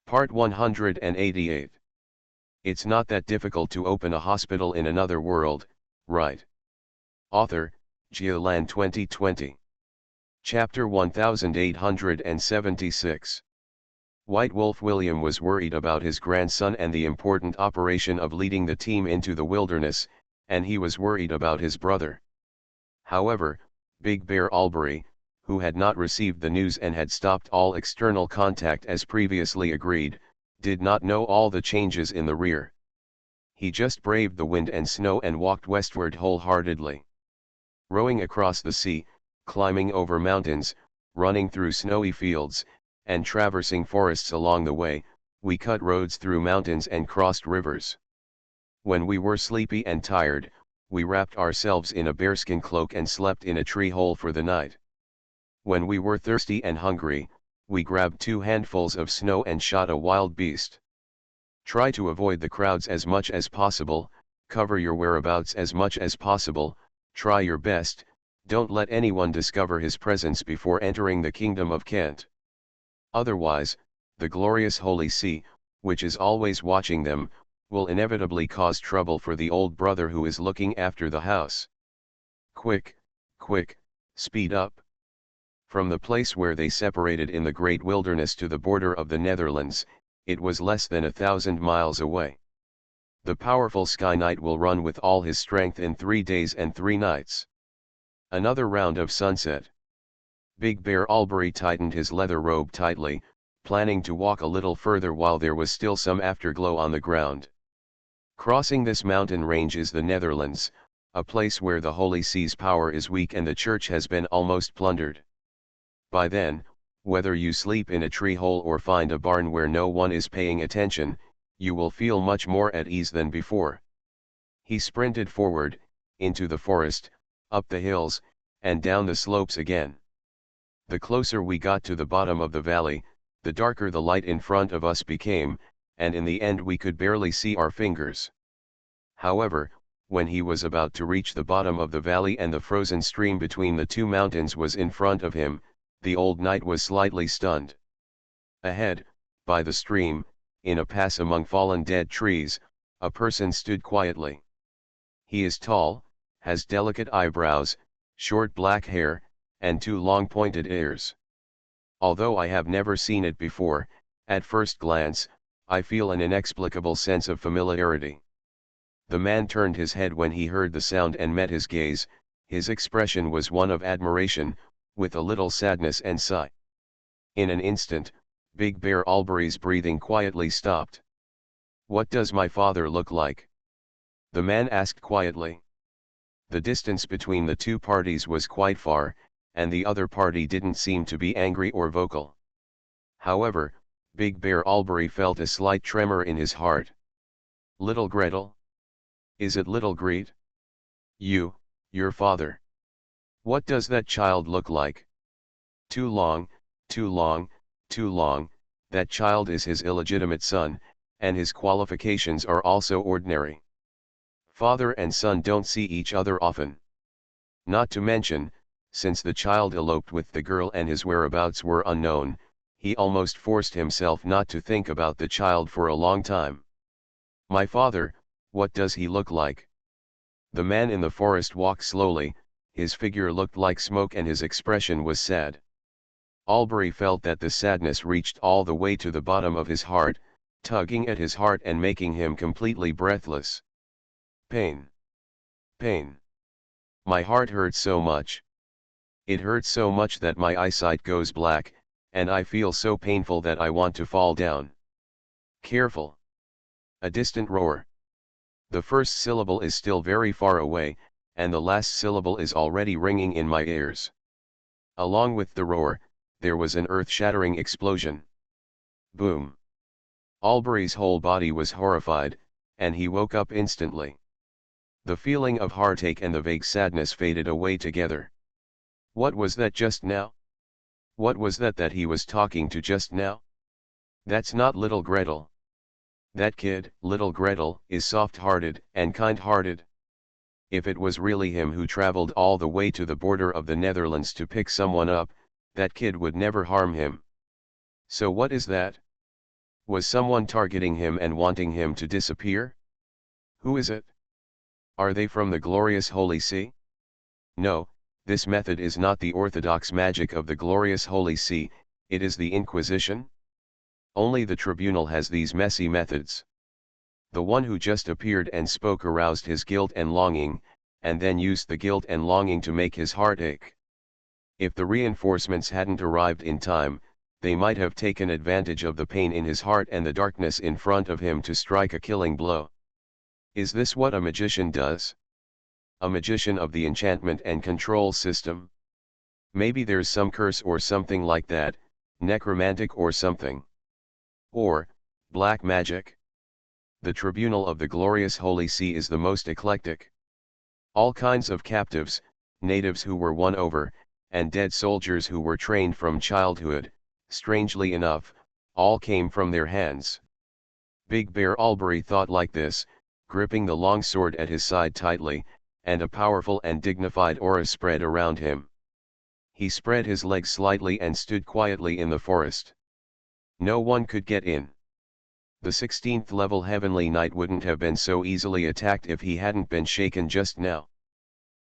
Part 188. It's not that difficult to open a hospital in another world, right? Author, Geoland 2020. Chapter 1876. White Wolf William was worried about his grandson and the important operation of leading the team into the wilderness, and he was worried about his brother. However, Big Bear Albury, who had not received the news and had stopped all external contact as previously agreed, did not know all the changes in the rear. He just braved the wind and snow and walked westward wholeheartedly. Rowing across the sea, climbing over mountains, running through snowy fields, and traversing forests along the way, we cut roads through mountains and crossed rivers. When we were sleepy and tired, we wrapped ourselves in a bearskin cloak and slept in a tree hole for the night. When we were thirsty and hungry, we grabbed 2 handfuls of snow and shot a wild beast. Try to avoid the crowds as much as possible, cover your whereabouts as much as possible, try your best, don't let anyone discover his presence before entering the kingdom of Kent. Otherwise, the glorious Holy See, which is always watching them, will inevitably cause trouble for the old brother who is looking after the house. Quick, quick, speed up. From the place where they separated in the great wilderness to the border of the Netherlands, it was less than 1,000 miles away. The powerful Sky Knight will run with all his strength in 3 days and 3 nights. Another round of sunset. Big Bear Albury tightened his leather robe tightly, planning to walk a little further while there was still some afterglow on the ground. Crossing this mountain range is the Netherlands, a place where the Holy See's power is weak and the church has been almost plundered. By then, whether you sleep in a tree hole or find a barn where no one is paying attention, you will feel much more at ease than before. He sprinted forward, into the forest, up the hills, and down the slopes again. The closer we got to the bottom of the valley, the darker the light in front of us became, and in the end we could barely see our fingers. However, when he was about to reach the bottom of the valley and the frozen stream between the 2 mountains was in front of him, the old knight was slightly stunned. Ahead, by the stream, in a pass among fallen dead trees, a person stood quietly. He is tall, has delicate eyebrows, short black hair, and 2 long pointed ears. Although I have never seen it before, at first glance, I feel an inexplicable sense of familiarity. The man turned his head when he heard the sound and met his gaze. His expression was one of admiration, with a little sadness and sigh. In an instant, Big Bear Albury's breathing quietly stopped. "What does my father look like?" the man asked quietly. The distance between the 2 parties was quite far, and the other party didn't seem to be angry or vocal. However, Big Bear Albury felt a slight tremor in his heart. "Little Gretel? Is it little Greet? Your father. What does that child look like?" Too long, too long, too long, that child is his illegitimate son, and his qualifications are also ordinary. Father and son don't see each other often. Not to mention, since the child eloped with the girl and his whereabouts were unknown, he almost forced himself not to think about the child for a long time. "My father, what does he look like?" The man in the forest walked slowly, his figure looked like smoke and his expression was sad. Albury felt that the sadness reached all the way to the bottom of his heart, tugging at his heart and making him completely breathless. "Pain. Pain. My heart hurts so much. It hurts so much that my eyesight goes black, and I feel so painful that I want to fall down." "Careful." A distant roar. The first syllable is still very far away, and the last syllable is already ringing in my ears. Along with the roar, there was an earth-shattering explosion. Boom. Albury's whole body was horrified, and he woke up instantly. The feeling of heartache and the vague sadness faded away together. What was that just now? What was that he was talking to just now? That's not little Gretel. That kid, little Gretel, is soft-hearted and kind-hearted. If it was really him who traveled all the way to the border of the Netherlands to pick someone up, that kid would never harm him. So what is that? Was someone targeting him and wanting him to disappear? Who is it? Are they from the glorious Holy See? No, this method is not the orthodox magic of the glorious Holy See, it is the Inquisition. Only the tribunal has these messy methods. The one who just appeared and spoke aroused his guilt and longing, and then used the guilt and longing to make his heart ache. If the reinforcements hadn't arrived in time, they might have taken advantage of the pain in his heart and the darkness in front of him to strike a killing blow. Is this what a magician does? A magician of the enchantment and control system? Maybe there's some curse or something like that, necromantic or something. Or, black magic? The tribunal of the glorious Holy See is the most eclectic. All kinds of captives, natives who were won over, and dead soldiers who were trained from childhood, strangely enough, all came from their hands. Big Bear Albury thought like this, gripping the long sword at his side tightly, and a powerful and dignified aura spread around him. He spread his legs slightly and stood quietly in the forest. No one could get in. The 16th level Heavenly Knight wouldn't have been so easily attacked if he hadn't been shaken just now.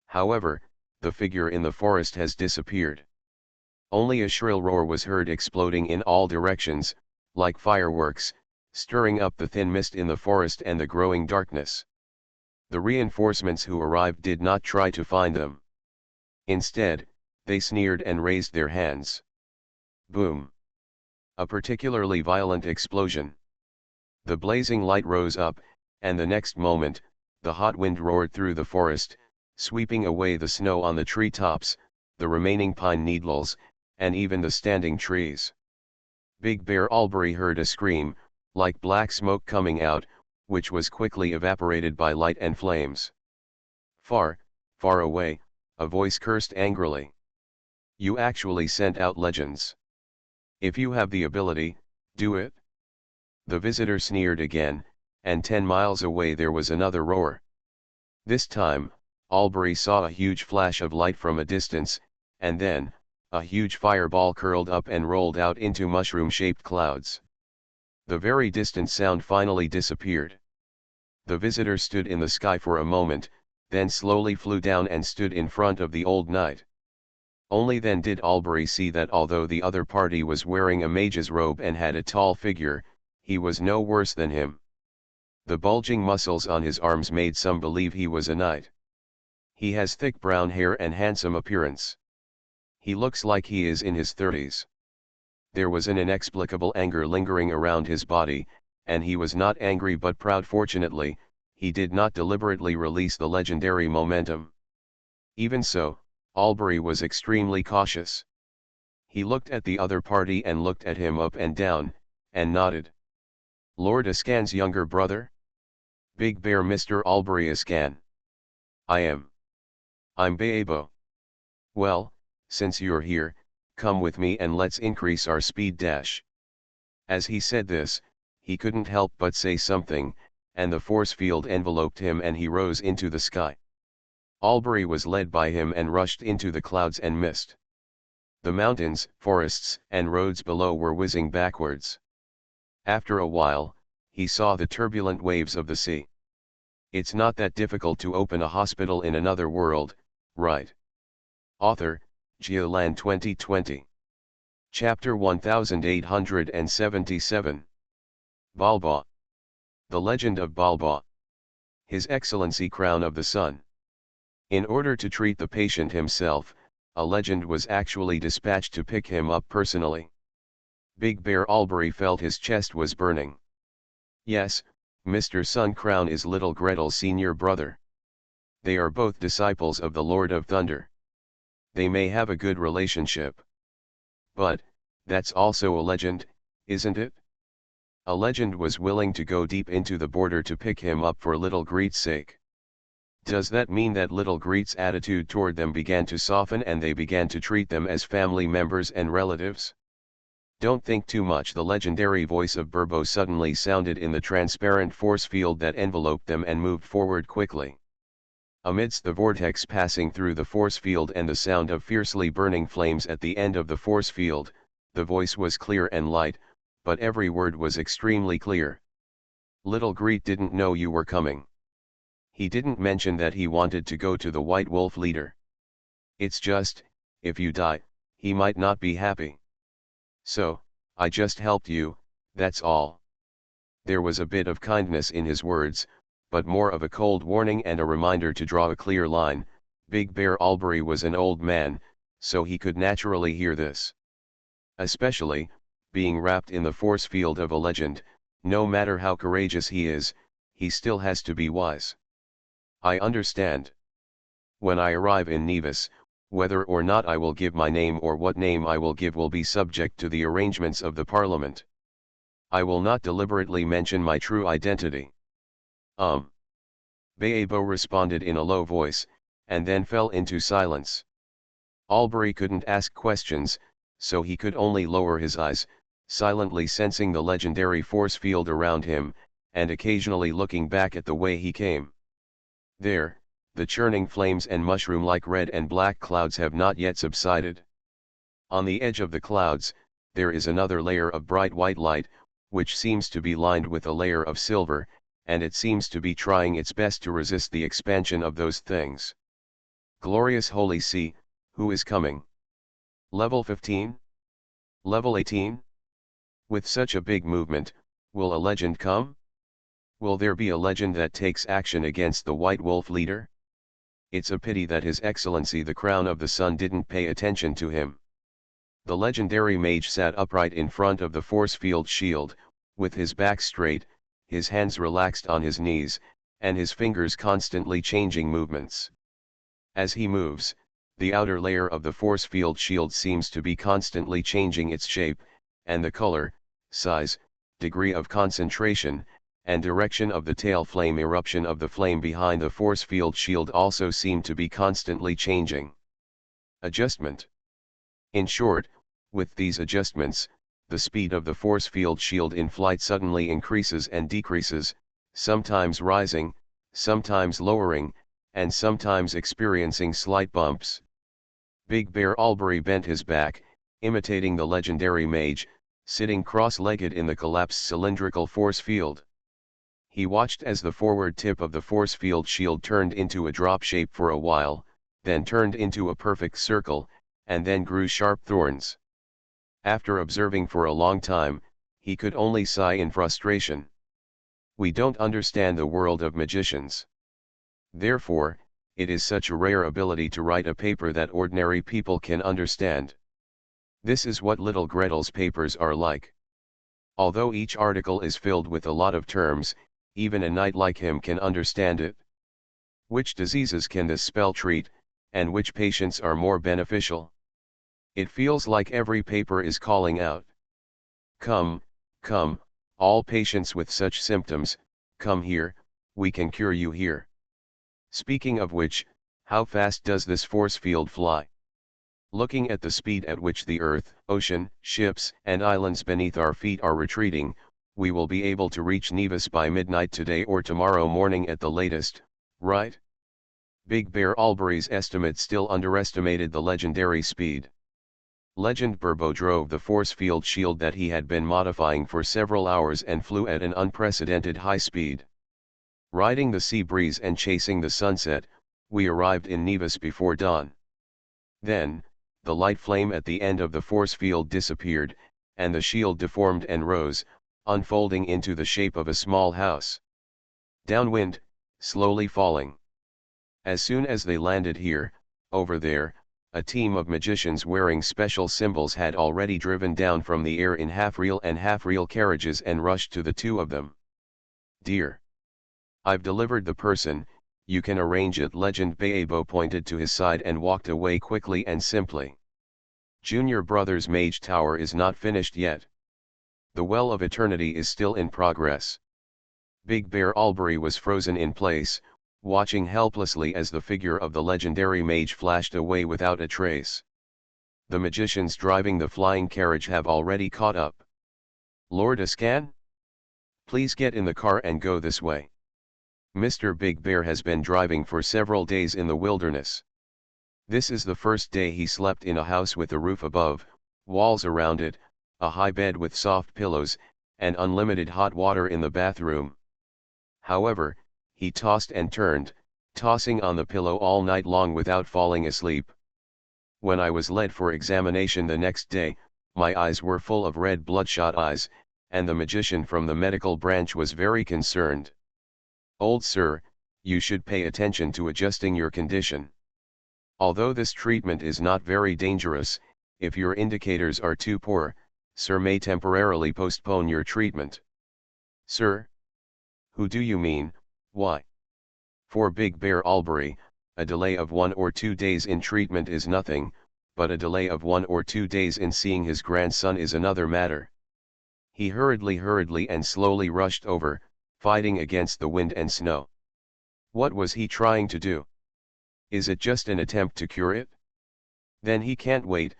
However, the figure in the forest has disappeared. Only a shrill roar was heard exploding in all directions, like fireworks, stirring up the thin mist in the forest and the growing darkness. The reinforcements who arrived did not try to find them. Instead, they sneered and raised their hands. Boom! A particularly violent explosion. The blazing light rose up, and the next moment, the hot wind roared through the forest, sweeping away the snow on the treetops, the remaining pine needles, and even the standing trees. Big Bear Albury heard a scream, like black smoke coming out, which was quickly evaporated by light and flames. Far, far away, a voice cursed angrily. You actually sent out legends. If you have the ability, do it. The visitor sneered again, and 10 miles away there was another roar. This time, Albury saw a huge flash of light from a distance, and then, a huge fireball curled up and rolled out into mushroom-shaped clouds. The very distant sound finally disappeared. The visitor stood in the sky for a moment, then slowly flew down and stood in front of the old knight. Only then did Albury see that although the other party was wearing a mage's robe and had a tall figure, he was no worse than him. The bulging muscles on his arms made some believe he was a knight. He has thick brown hair and handsome appearance. He looks like he is in his 30s. There was an inexplicable anger lingering around his body, and he was not angry but proud. Fortunately, he did not deliberately release the legendary momentum. Even so, Albury was extremely cautious. He looked at the other party and looked at him up and down, and nodded. Lord Ascan's younger brother? Big Bear Mr. Albury Ascan. I'm Baebo. Well, since you're here, come with me and let's increase our speed dash. As he said this, he couldn't help but say something, and the force field enveloped him and he rose into the sky. Albury was led by him and rushed into the clouds and mist. The mountains, forests, and roads below were whizzing backwards. After a while, he saw the turbulent waves of the sea. It's not that difficult to open a hospital in another world, right? Author, Geoland 2020. Chapter 1877. Balba. The Legend of Balba. His Excellency Crown of the Sun. In order to treat the patient himself, a legend was actually dispatched to pick him up personally. Big Bear Albury felt his chest was burning. Yes, Mr. Sun Crown is little Gretel's senior brother. They are both disciples of the Lord of Thunder. They may have a good relationship. But, that's also a legend, isn't it? A legend was willing to go deep into the border to pick him up for little Greet's sake. Does that mean that little Greet's attitude toward them began to soften and they began to treat them as family members and relatives? Don't think too much. The legendary voice of Burbo suddenly sounded in the transparent force field that enveloped them and moved forward quickly. Amidst the vortex passing through the force field and the sound of fiercely burning flames at the end of the force field, the voice was clear and light, but every word was extremely clear. Little Greet didn't know you were coming. He didn't mention that he wanted to go to the White Wolf leader. It's just, if you die, he might not be happy. So, I just helped you, that's all. There was a bit of kindness in his words, but more of a cold warning and a reminder to draw a clear line. Big Bear Albury was an old man, so he could naturally hear this. Especially, being wrapped in the force field of a legend, no matter how courageous he is, he still has to be wise. I understand. When I arrive in Nevis, whether or not I will give my name or what name I will give will be subject to the arrangements of the Parliament. I will not deliberately mention my true identity. Beabo responded in a low voice, and then fell into silence. Albury couldn't ask questions, so he could only lower his eyes, silently sensing the legendary force field around him, and occasionally looking back at the way he came. There, the churning flames and mushroom-like red and black clouds have not yet subsided. On the edge of the clouds, there is another layer of bright white light, which seems to be lined with a layer of silver, and it seems to be trying its best to resist the expansion of those things. Glorious Holy See, who is coming? Level 15? Level 18? With such a big movement, will a legend come? Will there be a legend that takes action against the White Wolf leader? It's a pity that His Excellency the Crown of the Sun didn't pay attention to him. The legendary mage sat upright in front of the force field shield, with his back straight, his hands relaxed on his knees, and his fingers constantly changing movements. As he moves, the outer layer of the force field shield seems to be constantly changing its shape, and the color, size, degree of concentration, and direction of the tail flame eruption of the flame behind the force field shield also seem to be constantly changing. Adjustment. In short, with these adjustments, the speed of the force field shield in flight suddenly increases and decreases, sometimes rising, sometimes lowering, and sometimes experiencing slight bumps. Big Bear Albury bent his back, imitating the legendary mage, sitting cross-legged in the collapsed cylindrical force field. He watched as the forward tip of the force field shield turned into a drop shape for a while, then turned into a perfect circle, and then grew sharp thorns. After observing for a long time, he could only sigh in frustration. We don't understand the world of magicians. Therefore, it is such a rare ability to write a paper that ordinary people can understand. This is what Little Gretel's papers are like. Although each article is filled with a lot of terms, even a knight like him can understand it. Which diseases can this spell treat, and which patients are more beneficial? It feels like every paper is calling out. Come, come, all patients with such symptoms, come here, we can cure you here. Speaking of which, how fast does this force field fly? Looking at the speed at which the earth, ocean, ships, and islands beneath our feet are retreating, we will be able to reach Nevis by midnight today or tomorrow morning at the latest, right? Big Bear Albury's estimate still underestimated the legendary speed. Legend Burbo drove the force field shield that he had been modifying for several hours and flew at an unprecedented high speed. Riding the sea breeze and chasing the sunset, we arrived in Nevis before dawn. Then, the light flame at the end of the force field disappeared, and the shield deformed and rose, unfolding into the shape of a small house. Downwind, slowly falling. As soon as they landed here, over there, a team of magicians wearing special symbols had already driven down from the air in half-real and half-real carriages and rushed to the two of them. Dear. I've delivered the person, you can arrange it. Legend Beabo pointed to his side and walked away quickly and simply. Junior Brother's Mage Tower is not finished yet. The Well of Eternity is still in progress. Big Bear Albury was frozen in place, watching helplessly as the figure of the legendary mage flashed away without a trace. The magicians driving the flying carriage have already caught up. Lord Ascan? Please get in the car and go this way. Mr. Big Bear has been driving for several days in the wilderness. This is the first day he slept in a house with a roof above, walls around it, a high bed with soft pillows, and unlimited hot water in the bathroom. However, he tossed and turned, tossing on the pillow all night long without falling asleep. When I was led for examination the next day, my eyes were full of red bloodshot eyes, and the magician from the medical branch was very concerned. "Old sir, you should pay attention to adjusting your condition. Although this treatment is not very dangerous, if your indicators are too poor, sir may temporarily postpone your treatment." "Sir? Who do you mean? Why?" For Big Bear Albury, a delay of 1 or 2 days in treatment is nothing, but a delay of 1 or 2 days in seeing his grandson is another matter. He hurriedly and slowly rushed over, fighting against the wind and snow. What was he trying to do? Is it just an attempt to cure it? Then he can't wait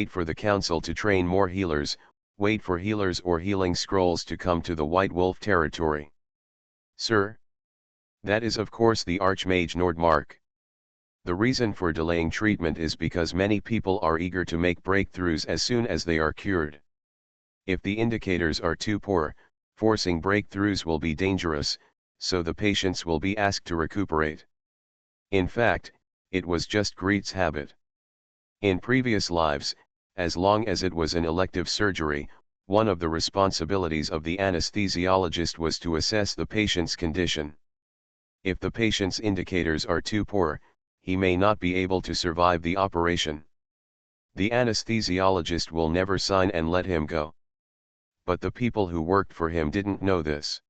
for the council to train more healers, wait for healers or healing scrolls to come to the White Wolf territory. "Sir? That is of course the Archmage Nordmark. The reason for delaying treatment is because many people are eager to make breakthroughs as soon as they are cured. If the indicators are too poor, forcing breakthroughs will be dangerous, so the patients will be asked to recuperate. In fact, it was just Greet's habit. In previous lives, as long as it was an elective surgery, one of the responsibilities of the anesthesiologist was to assess the patient's condition. If the patient's indicators are too poor, he may not be able to survive the operation. The anesthesiologist will never sign and let him go. But the people who worked for him didn't know this.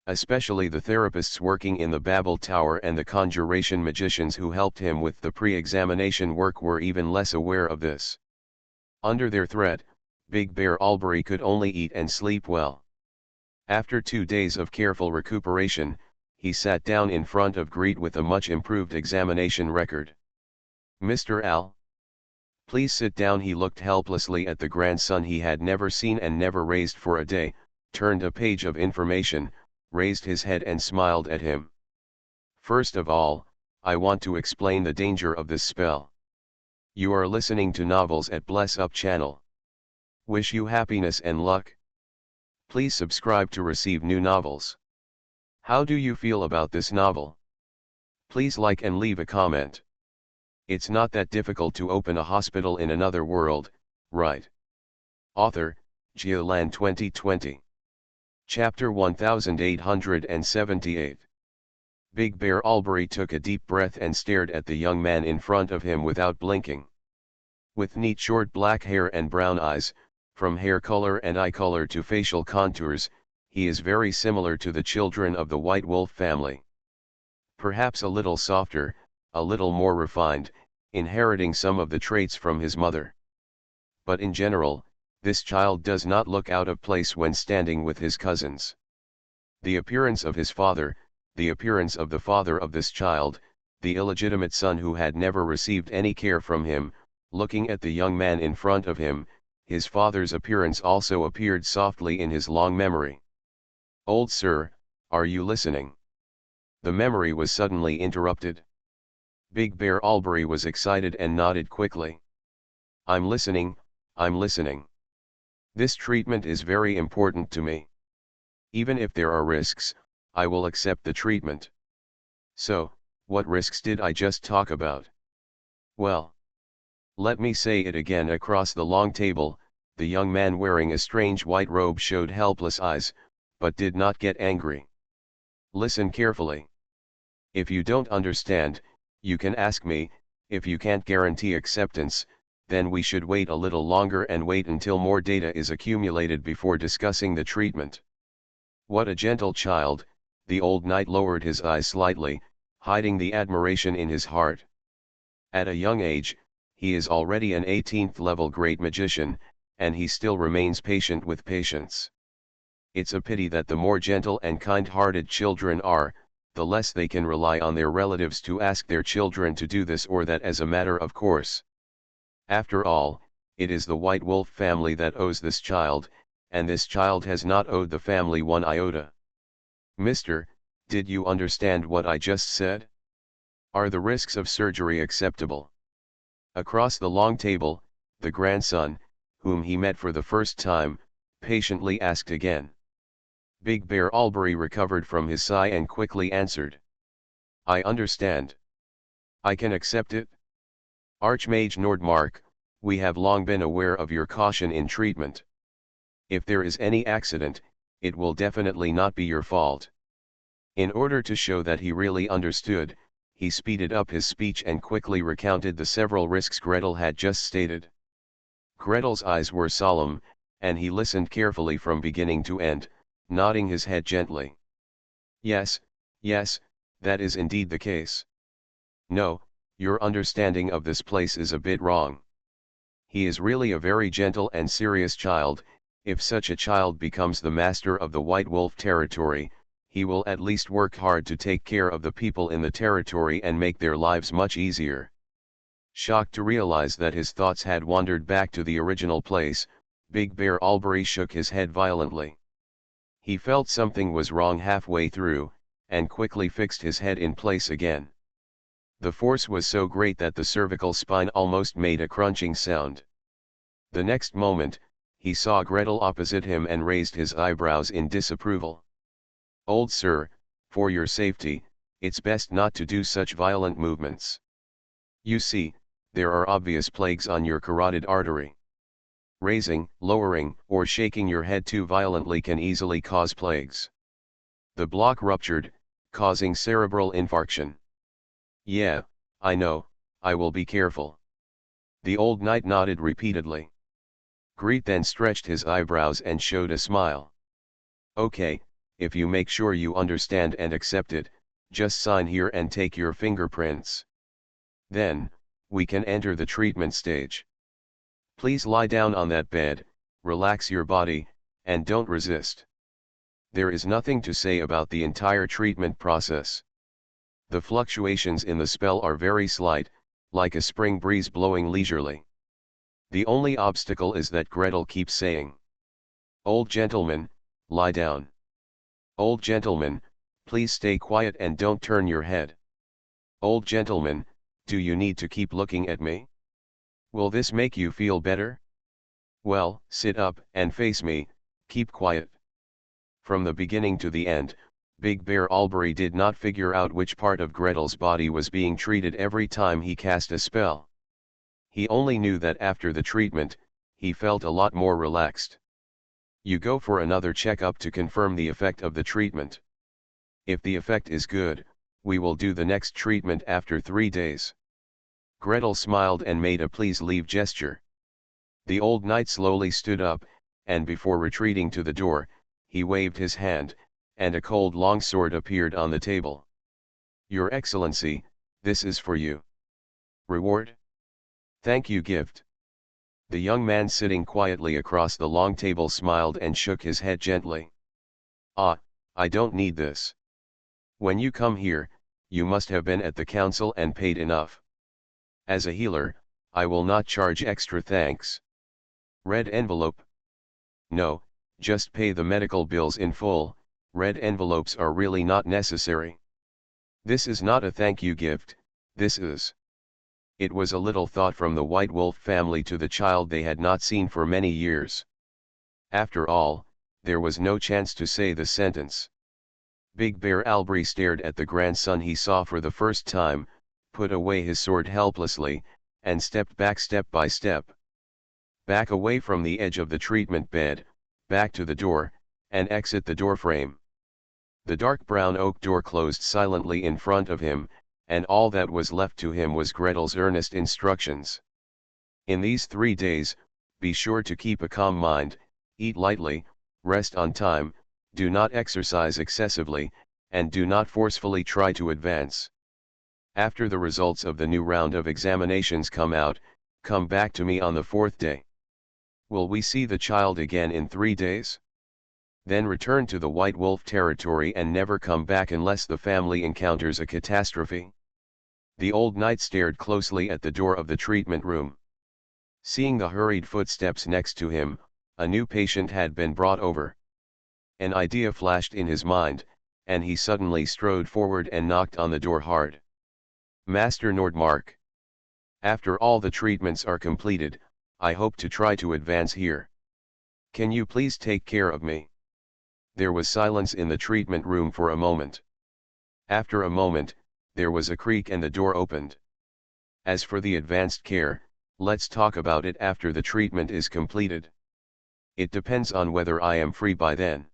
Especially the therapists working in the Babel Tower and the conjuration magicians who helped him with the pre-examination work were even less aware of this. Under their threat, Big Bear Albury could only eat and sleep well. After 2 days of careful recuperation, he sat down in front of Greet with a much improved examination record. "Mr. Al? Please sit down." He looked helplessly at the grandson he had never seen and never raised for a day, turned a page of information, raised his head and smiled at him. "First of all, I want to explain the danger of this spell. You are listening to novels at Bless Up channel. Wish you happiness and luck. Please subscribe to receive new novels. How do you feel about this novel? Please like and leave a comment. It's not that difficult to open a hospital in another world, right?" Author, Geolan 2020. Chapter 1878. Big Bear Albury took a deep breath and stared at the young man in front of him without blinking. With neat short black hair and brown eyes, from hair color and eye color to facial contours, he is very similar to the children of the White Wolf family. Perhaps a little softer, a little more refined, inheriting some of the traits from his mother. But in general, this child does not look out of place when standing with his cousins. The appearance of his father, the appearance of the father of this child, the illegitimate son who had never received any care from him, looking at the young man in front of him, his father's appearance also appeared softly in his long memory. "Old sir, are you listening?" The memory was suddenly interrupted. Big Bear Albury was excited and nodded quickly. I'm listening. This treatment is very important to me. Even if there are risks, I will accept the treatment." "So, what risks did I just talk about?" "Well, let me say it again." Across the long table, the young man wearing a strange white robe showed helpless eyes, but did not get angry. "Listen carefully. If you don't understand, you can ask me. If you can't guarantee acceptance, then we should wait a little longer and wait until more data is accumulated before discussing the treatment." What a gentle child, the old knight lowered his eyes slightly, hiding the admiration in his heart. At a young age, he is already an 18th level great magician, and he still remains patient with patients. It's a pity that the more gentle and kind-hearted children are, the less they can rely on their relatives to ask their children to do this or that as a matter of course. After all, it is the White Wolf family that owes this child, and this child has not owed the family one iota. "Mister, did you understand what I just said? Are the risks of surgery acceptable?" Across the long table, the grandson, whom he met for the first time, patiently asked again. Big Bear Albury recovered from his sigh and quickly answered. I understand. I can accept it. Archmage Nordmark, we have long been aware of your caution in treatment. If there is any accident, it will definitely not be your fault. In order to show that he really understood, he speeded up his speech and quickly recounted the several risks Gretel had just stated. Gretel's eyes were solemn, and he listened carefully from beginning to end, nodding his head gently. Yes, yes, that is indeed the case. No, your understanding of this place is a bit wrong. He is really a very gentle and serious child. If such a child becomes the master of the White Wolf territory, he will at least work hard to take care of the people in the territory and make their lives much easier. Shocked to realize that his thoughts had wandered back to the original place, Big Bear Albury shook his head violently. He felt something was wrong halfway through, and quickly fixed his head in place again. The force was so great that the cervical spine almost made a crunching sound. The next moment, he saw Gretel opposite him and raised his eyebrows in disapproval. Old sir, for your safety, it's best not to do such violent movements. You see, there are obvious plagues on your carotid artery. Raising, lowering, or shaking your head too violently can easily cause plagues. The block ruptured, causing cerebral infarction. Yeah, I know, I will be careful. The old knight nodded repeatedly. Greet then stretched his eyebrows and showed a smile. Okay, if you make sure you understand and accept it, just sign here and take your fingerprints. Then, we can enter the treatment stage. Please lie down on that bed, relax your body, and don't resist. There is nothing to say about the entire treatment process. The fluctuations in the spell are very slight, like a spring breeze blowing leisurely. The only obstacle is that Gretel keeps saying, "Old gentleman, lie down. Old gentleman, please stay quiet and don't turn your head. Old gentleman, do you need to keep looking at me? Will this make you feel better? Well, sit up and face me, keep quiet." From the beginning to the end, Big Bear Albury did not figure out which part of Gretel's body was being treated every time he cast a spell. He only knew that after the treatment, he felt a lot more relaxed. You go for another checkup to confirm the effect of the treatment. If the effect is good, we will do the next treatment after 3 days. Gretel smiled and made a please leave gesture. The old knight slowly stood up, and before retreating to the door, he waved his hand, and a cold longsword appeared on the table. Your Excellency, this is for you. Reward? Thank you gift. The young man sitting quietly across the long table smiled and shook his head gently. Ah, I don't need this. When you come here, you must have been at the council and paid enough. As a healer, I will not charge extra thanks. Red envelope? No, just pay the medical bills in full, red envelopes are really not necessary. This is not a thank you gift, this is. It was a little thought from the White Wolf family to the child they had not seen for many years. After all, there was no chance to say the sentence. Big Bear Albury stared at the grandson he saw for the first time, put away his sword helplessly, and stepped back step by step. Back away from the edge of the treatment bed, back to the door, and exit the doorframe. The dark brown oak door closed silently in front of him, and all that was left to him was Gretel's earnest instructions. In these 3 days, be sure to keep a calm mind, eat lightly, rest on time, do not exercise excessively, and do not forcefully try to advance. After the results of the new round of examinations come out, come back to me on the 4th day. Will we see the child again in 3 days? Then return to the White Wolf territory and never come back unless the family encounters a catastrophe. The old knight stared closely at the door of the treatment room. Seeing the hurried footsteps next to him, a new patient had been brought over. An idea flashed in his mind, and he suddenly strode forward and knocked on the door hard. Master Nordmark. After all the treatments are completed, I hope to try to advance here. Can you please take care of me? There was silence in the treatment room for a moment. After a moment, there was a creak and the door opened. As for the advanced care, let's talk about it after the treatment is completed. It depends on whether I am free by then.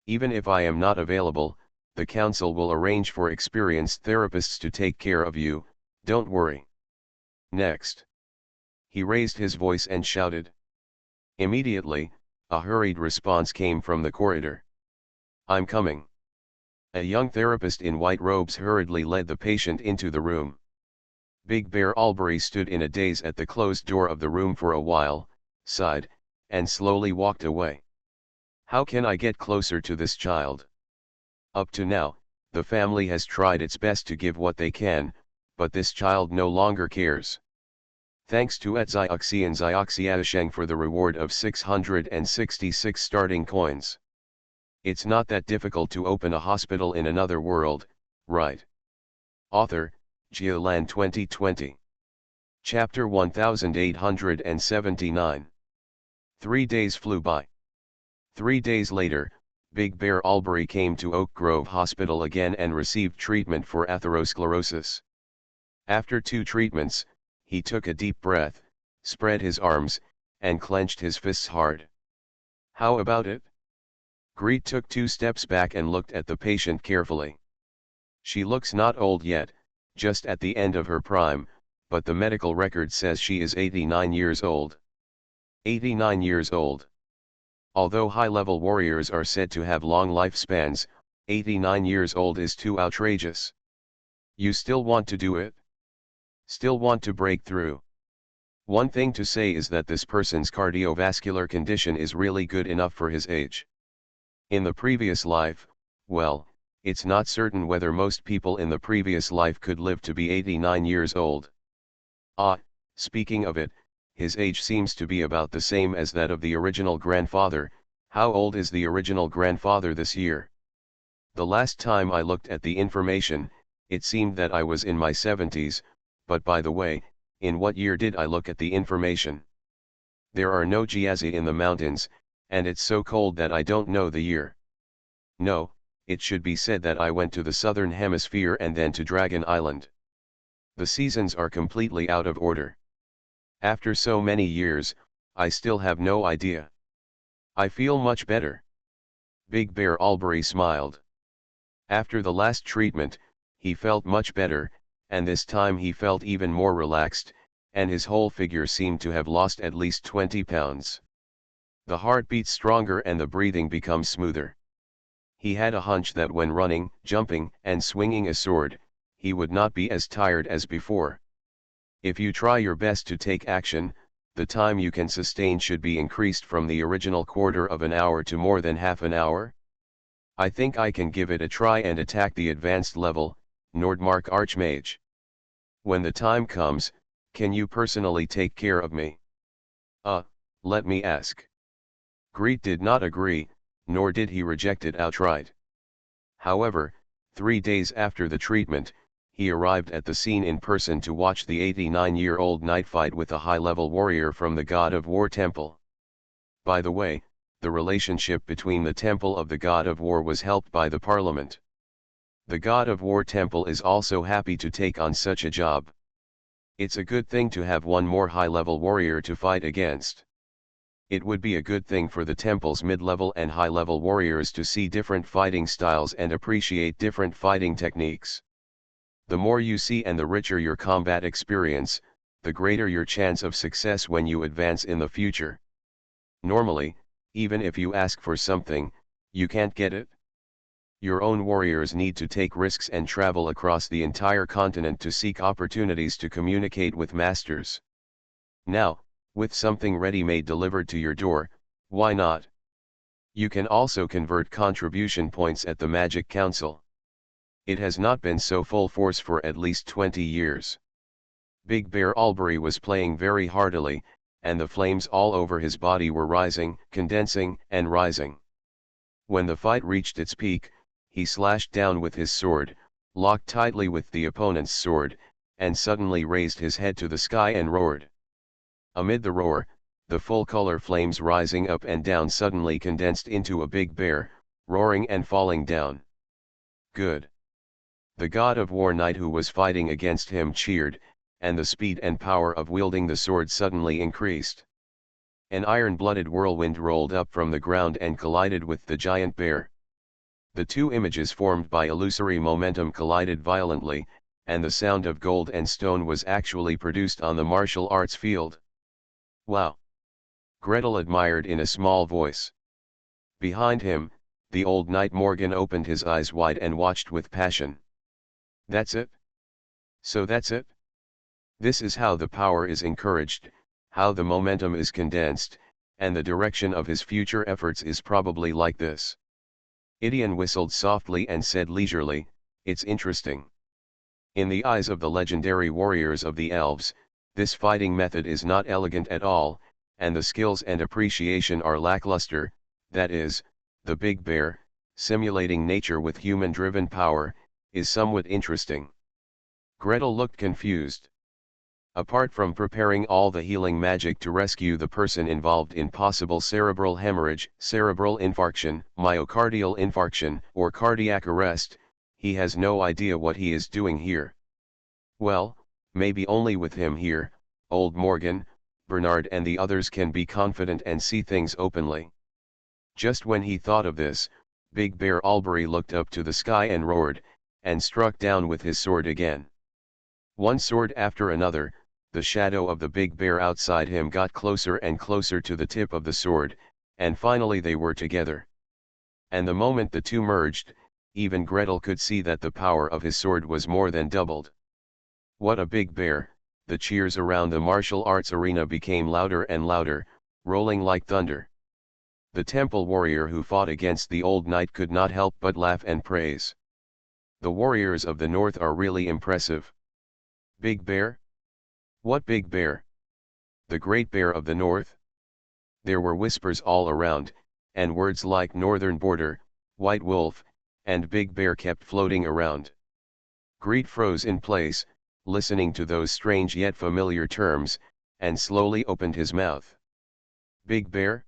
Even if I am not available, the council will arrange for experienced therapists to take care of you, don't worry. Next. He raised his voice and shouted. Immediately, a hurried response came from the corridor. I'm coming. A young therapist in white robes hurriedly led the patient into the room. Big Bear Albury stood in a daze at the closed door of the room for a while, sighed, and slowly walked away. How can I get closer to this child? Up to now, the family has tried its best to give what they can, but this child no longer cares. Thanks to Etzioxian Zioxiatasheng for the reward of 666 starting coins. It's not that difficult to open a hospital in another world, right? Author, Geoland 2020. Chapter 1879. 3 days flew by. 3 days later, Big Bear Albury came to Oak Grove Hospital again and received treatment for atherosclerosis. After 2 treatments, he took a deep breath, spread his arms, and clenched his fists hard. How about it? Greet took 2 steps back and looked at the patient carefully. She looks not old yet, just at the end of her prime, but the medical record says she is 89 years old. 89 years old. Although high-level warriors are said to have long lifespans, 89 years old is too outrageous. You still want to do it? Still want to break through? One thing to say is that this person's cardiovascular condition is really good enough for his age. In the previous life, well, it's not certain whether most people in the previous life could live to be 89 years old. Ah, speaking of it, his age seems to be about the same as that of the original grandfather. How old is the original grandfather this year? The last time I looked at the information, it seemed that I was in my 70s, but by the way, in what year did I look at the information? There are no Giazi in the mountains, and it's so cold that I don't know the year. No, it should be said that I went to the southern hemisphere and then to Dragon Island. The seasons are completely out of order. After so many years, I still have no idea. I feel much better. Big Bear Albury smiled. After the last treatment, he felt much better, and this time he felt even more relaxed, and his whole figure seemed to have lost at least 20 pounds. The heart beats stronger and the breathing becomes smoother. He had a hunch that when running, jumping, and swinging a sword, he would not be as tired as before. If you try your best to take action, the time you can sustain should be increased from the original quarter of an hour to more than half an hour. I think I can give it a try and attack the advanced level, Nordmark Archmage. When the time comes, can you personally take care of me? Let me ask. Greet did not agree, nor did he reject it outright. However, 3 days after the treatment, he arrived at the scene in person to watch the 89-year-old knight fight with a high-level warrior from the God of War Temple. By the way, the relationship between the Temple of the God of War was helped by the Parliament. The God of War Temple is also happy to take on such a job. It's a good thing to have one more high-level warrior to fight against. It would be a good thing for the temple's mid-level and high-level warriors to see different fighting styles and appreciate different fighting techniques. The more you see and the richer your combat experience, the greater your chance of success when you advance in the future. Normally, even if you ask for something, you can't get it. Your own warriors need to take risks and travel across the entire continent to seek opportunities to communicate with masters. Now, with something ready-made delivered to your door, why not? You can also convert contribution points at the Magic Council. It has not been so full force for at least 20 years. Big Bear Albury was playing very heartily, and the flames all over his body were rising, condensing, and rising. When the fight reached its peak, he slashed down with his sword, locked tightly with the opponent's sword, and suddenly raised his head to the sky and roared. Amid the roar, the full-color flames rising up and down suddenly condensed into a big bear, roaring and falling down. Good. The god of war knight who was fighting against him cheered, and the speed and power of wielding the sword suddenly increased. An iron-blooded whirlwind rolled up from the ground and collided with the giant bear. The two images formed by illusory momentum collided violently, and the sound of gold and stone was actually produced on the martial arts field. Wow! Gretel admired in a small voice. Behind him, the old knight Morgan opened his eyes wide and watched with passion. That's it? So that's it? This is how the power is encouraged, how the momentum is condensed, and the direction of his future efforts is probably like this. Idion whistled softly and said leisurely, "It's interesting. In the eyes of the legendary warriors of the Elves, this fighting method is not elegant at all, and the skills and appreciation are lackluster. That is, the big bear, simulating nature with human-driven power, is somewhat interesting." Gretel looked confused. Apart from preparing all the healing magic to rescue the person involved in possible cerebral hemorrhage, cerebral infarction, myocardial infarction, or cardiac arrest, he has no idea what he is doing here. Well, maybe only with him here, old Morgan, Bernard and the others can be confident and see things openly. Just when he thought of this, Big Bear Albury looked up to the sky and roared, and struck down with his sword again. One sword after another, the shadow of the big bear outside him got closer and closer to the tip of the sword, and finally they were together. And the moment the two merged, even Gretel could see that the power of his sword was more than doubled. What a big bear! The cheers around the martial arts arena became louder and louder, rolling like thunder. The temple warrior who fought against the old knight could not help but laugh and praise. The warriors of the north are really impressive. Big bear? What big bear? The great bear of the north? There were whispers all around, and words like northern border, white wolf, and big bear kept floating around. Greed froze in place, listening to those strange yet familiar terms, and slowly opened his mouth. Big bear?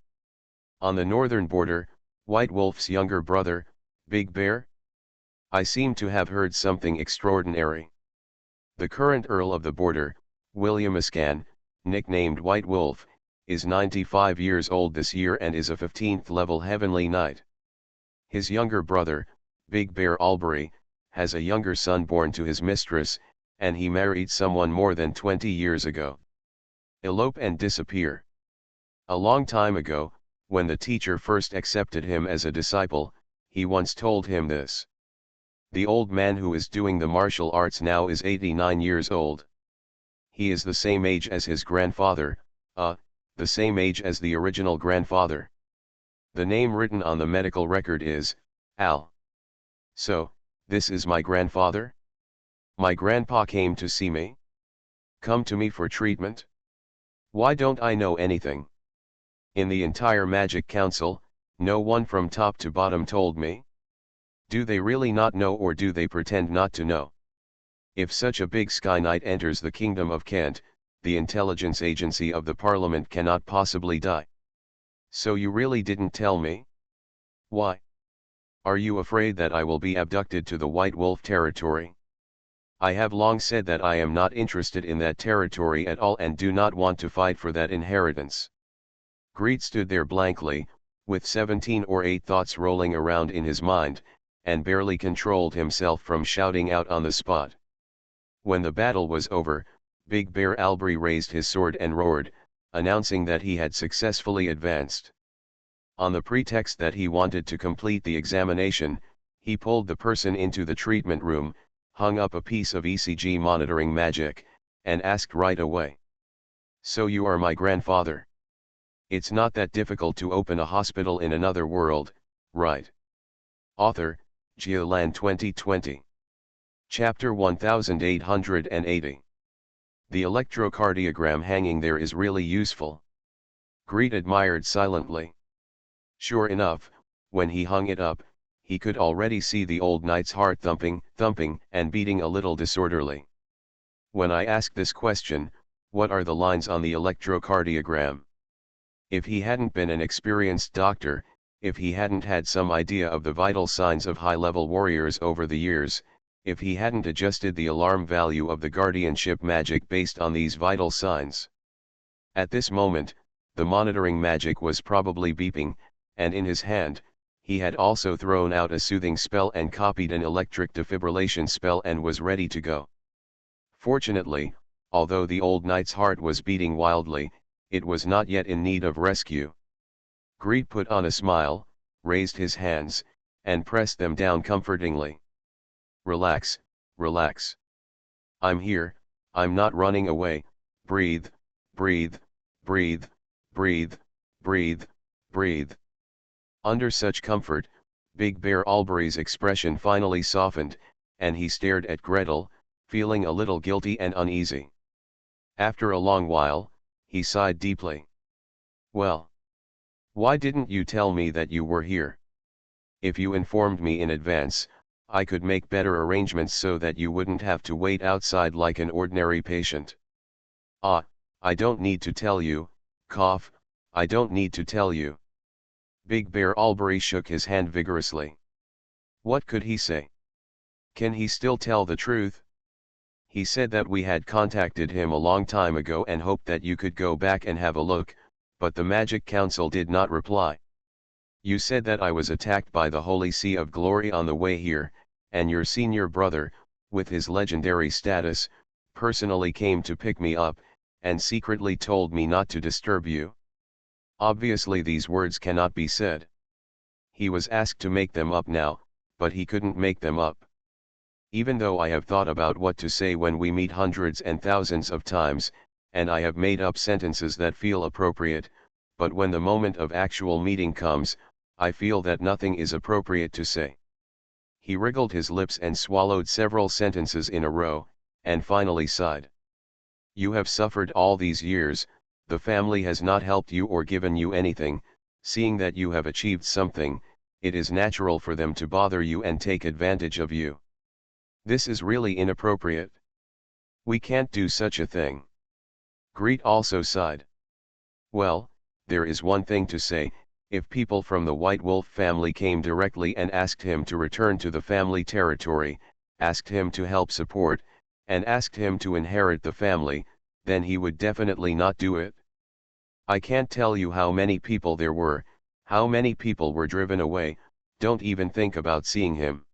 On the northern border, White Wolf's younger brother, Big Bear? I seem to have heard something extraordinary. The current Earl of the Border, William Ascan, nicknamed White Wolf, is 95 years old this year and is a 15th level Heavenly Knight. His younger brother, Big Bear Albury, has a younger son born to his mistress, and he married someone more than 20 years ago. Elope and disappear. A long time ago, when the teacher first accepted him as a disciple, he once told him this. The old man who is doing the martial arts now is 89 years old. He is the same age as his grandfather, the same age as the original grandfather. The name written on the medical record is, Al. So, this is my grandfather? My grandpa came to see me? Come to me for treatment? Why don't I know anything? In the entire Magic Council, no one from top to bottom told me? Do they really not know, or do they pretend not to know? If such a big Sky Knight enters the Kingdom of Kent, the intelligence agency of the Parliament cannot possibly die. So you really didn't tell me? Why? Are you afraid that I will be abducted to the White Wolf territory? I have long said that I am not interested in that territory at all and do not want to fight for that inheritance. Greed stood there blankly, with 17 or 8 thoughts rolling around in his mind, and barely controlled himself from shouting out on the spot. When the battle was over, Big Bear Albury raised his sword and roared, announcing that he had successfully advanced. On the pretext that he wanted to complete the examination, he pulled the person into the treatment room, hung up a piece of ECG monitoring magic, and asked right away. So you are my grandfather? It's not that difficult to open a hospital in another world, right? Author, Geoland 2020. Chapter 1880. The electrocardiogram hanging there is really useful. Greed admired silently. Sure enough, when he hung it up, he could already see the old knight's heart thumping, and beating a little disorderly. When I asked this question, What are the lines on the electrocardiogram? If he hadn't been an experienced doctor, if he hadn't had some idea of the vital signs of high-level warriors over the years, if he hadn't adjusted the alarm value of the guardianship magic based on these vital signs. At this moment, the monitoring magic was probably beeping, and in his hand, he had also thrown out a soothing spell and copied an electric defibrillation spell and was ready to go. Fortunately, although the old knight's heart was beating wildly, it was not yet in need of rescue. Greed put on a smile, raised his hands, and pressed them down comfortingly. Relax, relax. I'm here, I'm not running away, breathe, breathe, breathe, breathe, breathe, breathe. Under such comfort, Big Bear Albury's expression finally softened, and he stared at Gretel, feeling a little guilty and uneasy. After a long while, he sighed deeply. Well, why didn't you tell me that you were here? If you informed me in advance, I could make better arrangements so that you wouldn't have to wait outside like an ordinary patient. Ah, I don't need to tell you, cough, I don't need to tell you. Big Bear Albury shook his hand vigorously. What could he say? Can he still tell the truth? He said that we had contacted him a long time ago and hoped that you could go back and have a look, but the Magic Council did not reply. You said that I was attacked by the Holy Sea of Glory on the way here, and your senior brother, with his legendary status, personally came to pick me up, and secretly told me not to disturb you. Obviously these words cannot be said. He was asked to make them up now, but he couldn't make them up. Even though I have thought about what to say when we meet hundreds and thousands of times, and I have made up sentences that feel appropriate, but when the moment of actual meeting comes, I feel that nothing is appropriate to say. He wriggled his lips and swallowed several sentences in a row, and finally sighed. You have suffered all these years, the family has not helped you or given you anything, seeing that you have achieved something, it is natural for them to bother you and take advantage of you. This is really inappropriate. We can't do such a thing. Greet also sighed. Well, there is one thing to say, if people from the White Wolf family came directly and asked him to return to the family territory, asked him to help support, and asked him to inherit the family, then he would definitely not do it. I can't tell you how many people there were, how many people were driven away, don't even think about seeing him.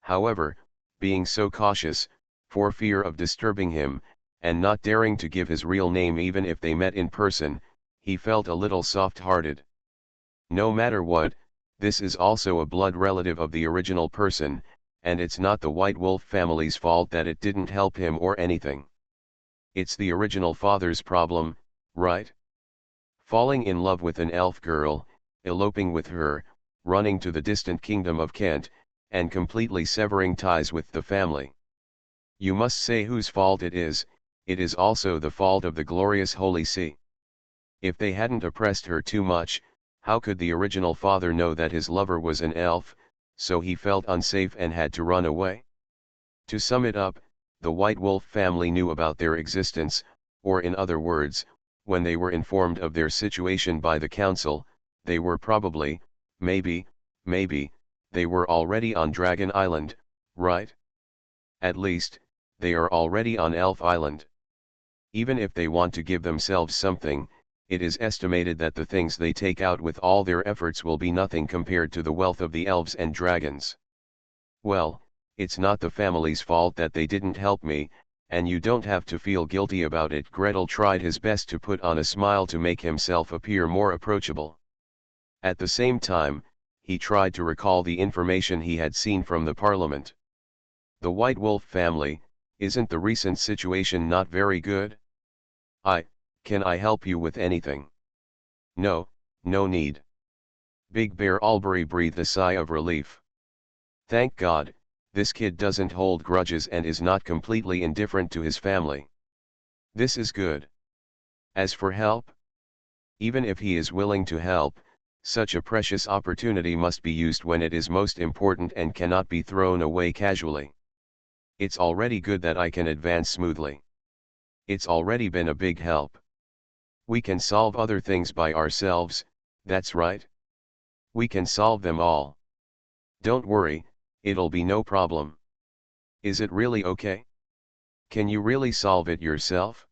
However, being so cautious, for fear of disturbing him, and not daring to give his real name even if they met in person, he felt a little soft-hearted. No matter what, this is also a blood relative of the original person, and it's not the White Wolf family's fault that it didn't help him or anything. It's the original father's problem, right? Falling in love with an elf girl, eloping with her, running to the distant kingdom of Kent, and completely severing ties with the family. You must say whose fault it is also the fault of the glorious Holy See. If they hadn't oppressed her too much, how could the original father know that his lover was an elf, so he felt unsafe and had to run away? To sum it up, the White Wolf family knew about their existence, or in other words, when they were informed of their situation by the council, they were probably, maybe, they were already on Dragon Island, right? At least, they are already on Elf Island. Even if they want to give themselves something, it is estimated that the things they take out with all their efforts will be nothing compared to the wealth of the elves and dragons. Well, it's not the family's fault that they didn't help me, and you don't have to feel guilty about it. Gretel tried his best to put on a smile to make himself appear more approachable. At the same time, he tried to recall the information he had seen from the parliament. The White Wolf family, isn't the recent situation not very good? Can I help you with anything? No, no need. Big Bear Albury breathed a sigh of relief. Thank God, this kid doesn't hold grudges and is not completely indifferent to his family. This is good. As for help? Even if he is willing to help, such a precious opportunity must be used when it is most important and cannot be thrown away casually. It's already good that I can advance smoothly. It's already been a big help. We can solve other things by ourselves, that's right. We can solve them all. Don't worry, it'll be no problem. Is it really okay? Can you really solve it yourself?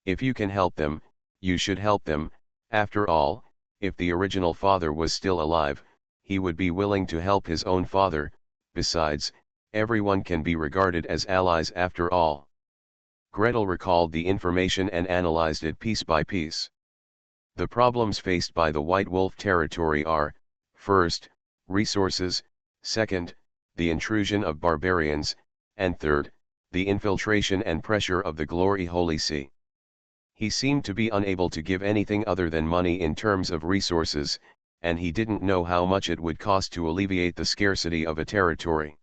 If you can help them, you should help them. After all, if the original father was still alive, he would be willing to help his own father. Besides, everyone can be regarded as allies after all. Gretel recalled the information and analyzed it piece by piece. The problems faced by the White Wolf territory are, first, resources, second, the intrusion of barbarians, and third, the infiltration and pressure of the Glory Holy See. He seemed to be unable to give anything other than money in terms of resources, and he didn't know how much it would cost to alleviate the scarcity of a territory.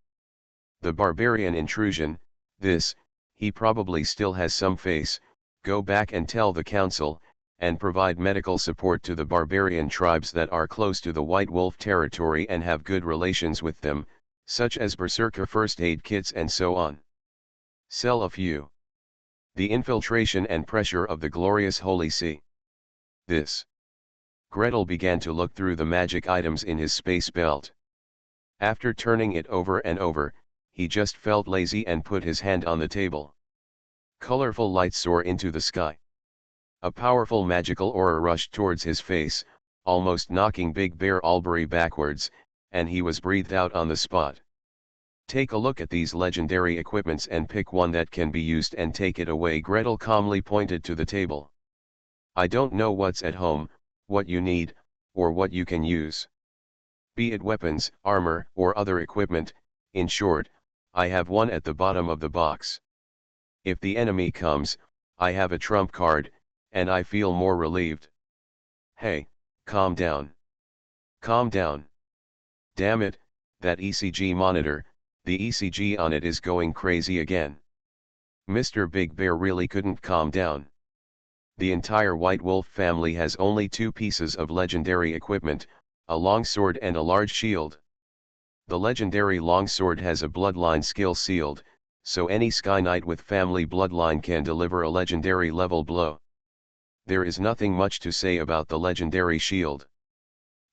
The barbarian intrusion, this, he probably still has some face. Go back and tell the council, and provide medical support to the barbarian tribes that are close to the White Wolf territory and have good relations with them, such as berserker first aid kits and so on. Sell a few. The infiltration and pressure of the glorious Holy See. This. Gretel began to look through the magic items in his space belt. After turning it over and over, he just felt lazy and put his hand on the table. Colorful lights soar into the sky. A powerful magical aura rushed towards his face, almost knocking Big Bear Albury backwards, and he was breathed out on the spot. Take a look at these legendary equipments and pick one that can be used and take it away. Gretel calmly pointed to the table. I don't know what's at home, what you need, or what you can use. Be it weapons, armor, or other equipment, in short, I have one at the bottom of the box. If the enemy comes, I have a trump card, and I feel more relieved. Hey, calm down. Calm down. Damn it, that ECG monitor, the ECG on it is going crazy again. Mr. Big Bear really couldn't calm down. The entire White Wolf family has only 2 pieces of legendary equipment, a longsword and a large shield. The legendary longsword has a bloodline skill sealed, so any Sky Knight with family bloodline can deliver a legendary level blow. There is nothing much to say about the legendary shield.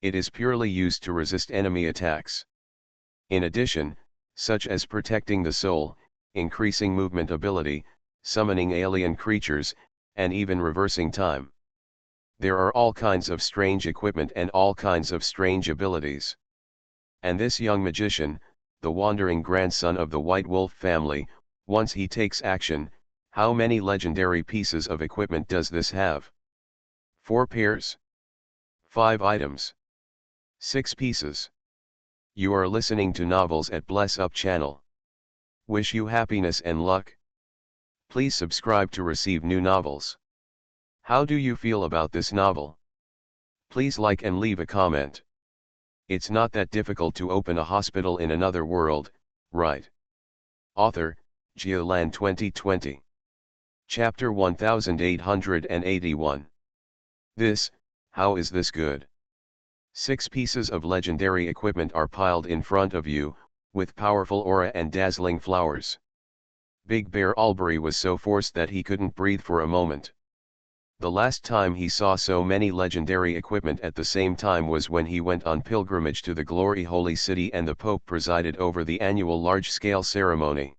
It is purely used to resist enemy attacks. In addition, such as protecting the soul, increasing movement ability, summoning alien creatures, and even reversing time. There are all kinds of strange equipment and all kinds of strange abilities. And this young magician, the wandering grandson of the White Wolf family, once he takes action, how many legendary pieces of equipment does this have? 4 pairs? 5 items? 6 pieces? You are listening to Novels at Bless Up channel. Wish you happiness and luck. Please subscribe to receive new novels. How do you feel about this novel? Please like and leave a comment. It's not that difficult to open a hospital in another world, right? Author, Geoland 2020. Chapter 1881. This, how is this good? 6 pieces of legendary equipment are piled in front of you, with powerful aura and dazzling flowers. Big Bear Albury was so forced that he couldn't breathe for a moment. The last time he saw so many legendary equipment at the same time was when he went on pilgrimage to the Glory Holy City and the Pope presided over the annual large-scale ceremony.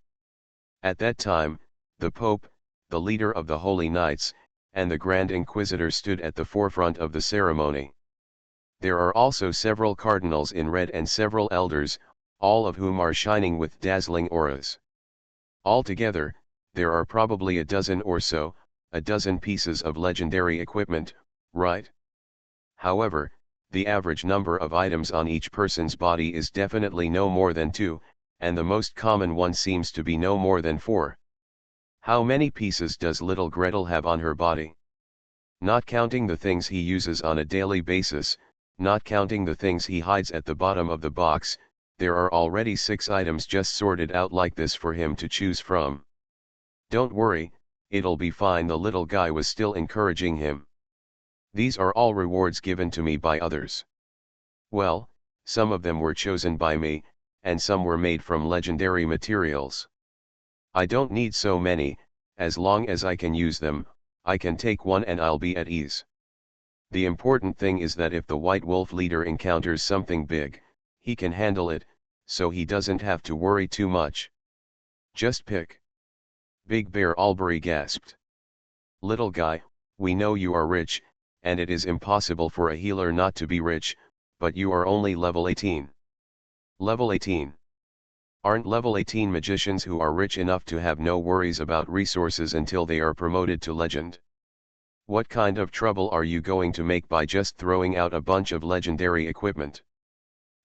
At that time, the Pope, the leader of the Holy Knights, and the Grand Inquisitor stood at the forefront of the ceremony. There are also several cardinals in red and several elders, all of whom are shining with dazzling auras. Altogether, there are probably a dozen or so, a dozen pieces of legendary equipment, right? However, the average number of items on each person's body is definitely no more than 2, and the most common one seems to be no more than 4. How many pieces does little Gretel have on her body? Not counting the things he uses on a daily basis, not counting the things he hides at the bottom of the box, there are already 6 items just sorted out like this for him to choose from. Don't worry, it'll be fine. The little guy was still encouraging him. These are all rewards given to me by others. Well, some of them were chosen by me, and some were made from legendary materials. I don't need so many, As long as I can use them, I can take one and I'll be at ease. The important thing is that if the White Wolf leader encounters something big, he can handle it, so he doesn't have to worry too much. Just pick. Big Bear Albury gasped. Little guy, we know you are rich, and it is impossible for a healer not to be rich, but you are only level 18. Level 18. Aren't level 18 magicians who are rich enough to have no worries about resources until they are promoted to legend? What kind of trouble are you going to make by just throwing out a bunch of legendary equipment?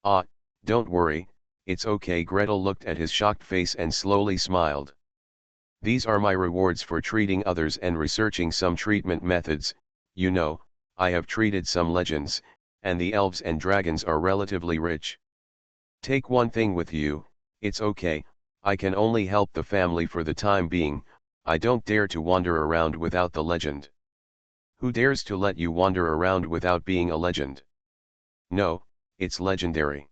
Ah, don't worry, it's okay. Gretel looked at his shocked face and slowly smiled. These are my rewards for treating others and researching some treatment methods. You know, I have treated some legends, and the elves and dragons are relatively rich. Take one thing with you. It's okay, I can only help the family for the time being. I don't dare to wander around without the legend. Who dares to let you wander around without being a legend? No, it's legendary.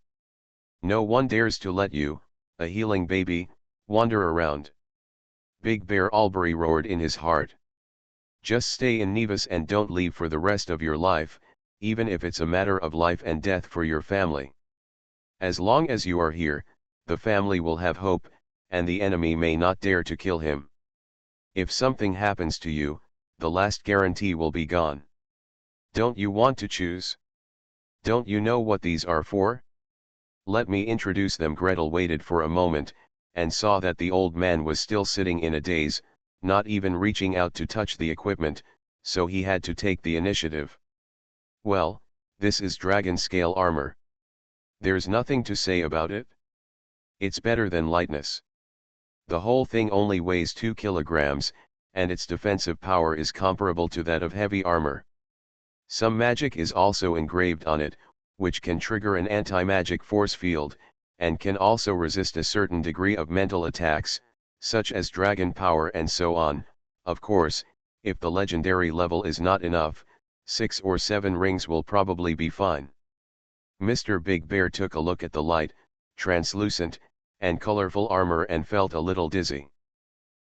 No one dares to let you, a healing baby, wander around. Big Bear Albury roared in his heart. Just stay in Nevis and don't leave for the rest of your life, even if it's a matter of life and death for your family. As long as you are here, the family will have hope, and the enemy may not dare to kill him. If something happens to you, the last guarantee will be gone. Don't you want to choose? Don't you know what these are for? Let me introduce them. Gretel waited for a moment, and saw that the old man was still sitting in a daze, not even reaching out to touch the equipment, so he had to take the initiative. Well, this is dragon scale armor. There's nothing to say about it. It's better than lightness. The whole thing only weighs 2 kilograms, and its defensive power is comparable to that of heavy armor. Some magic is also engraved on it, which can trigger an anti-magic force field, and can also resist a certain degree of mental attacks, such as dragon power and so on. Of course, if the legendary level is not enough, 6 or 7 rings will probably be fine. Mr. Big Bear took a look at the light, translucent, and colorful armor and felt a little dizzy.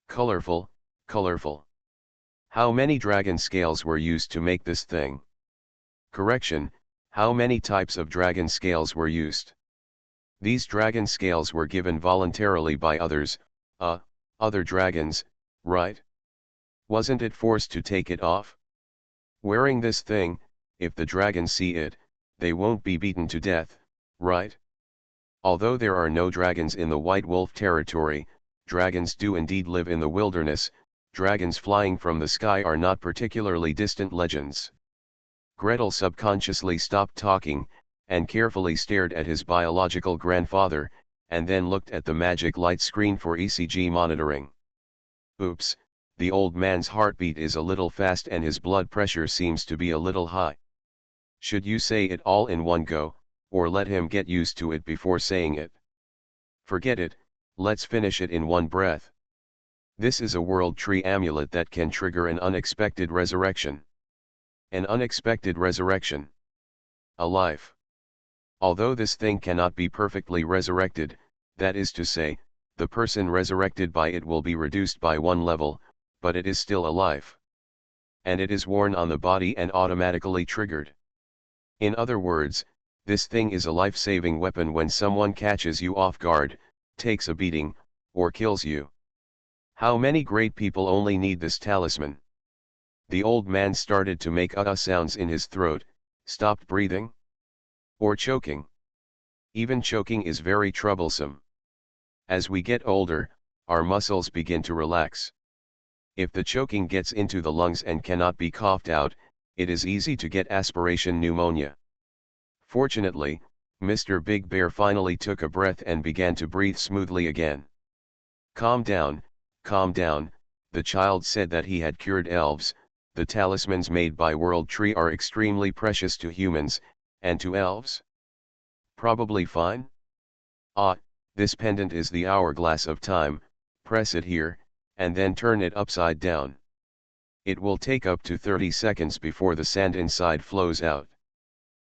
Colorful, colorful. How many dragon scales were used to make this thing? Correction, how many types of dragon scales were used? These dragon scales were given voluntarily by others, other dragons, right? Wasn't it forced to take it off? Wearing this thing, if the dragons see it, they won't be beaten to death, right? Although there are no dragons in the White Wolf territory, dragons do indeed live in the wilderness. Dragons flying from the sky are not particularly distant legends. Gretel subconsciously stopped talking, and carefully stared at his biological grandfather, and then looked at the magic light screen for ECG monitoring. Oops, the old man's heartbeat is a little fast and his blood pressure seems to be a little high. Should you say it all in one go, or let him get used to it before saying it? Forget it, let's finish it in one breath. This is a world tree amulet that can trigger an unexpected resurrection. An unexpected resurrection. A life. Although this thing cannot be perfectly resurrected, that is to say, the person resurrected by it will be reduced by 1 level, but it is still a life. And it is worn on the body and automatically triggered. In other words, this thing is a life-saving weapon when someone catches you off guard, takes a beating, or kills you. How many great people only need this talisman? The old man started to make sounds in his throat, stopped breathing. Or choking. Even choking is very troublesome. As we get older, our muscles begin to relax. If the choking gets into the lungs and cannot be coughed out, it is easy to get aspiration pneumonia. Fortunately, Mr. Big Bear finally took a breath and began to breathe smoothly again. Calm down, the child said that he had cured elves. The talismans made by World Tree are extremely precious to humans, and to elves? Probably fine? Ah, this pendant is the hourglass of time. Press it here, and then turn it upside down. It will take up to 30 seconds before the sand inside flows out.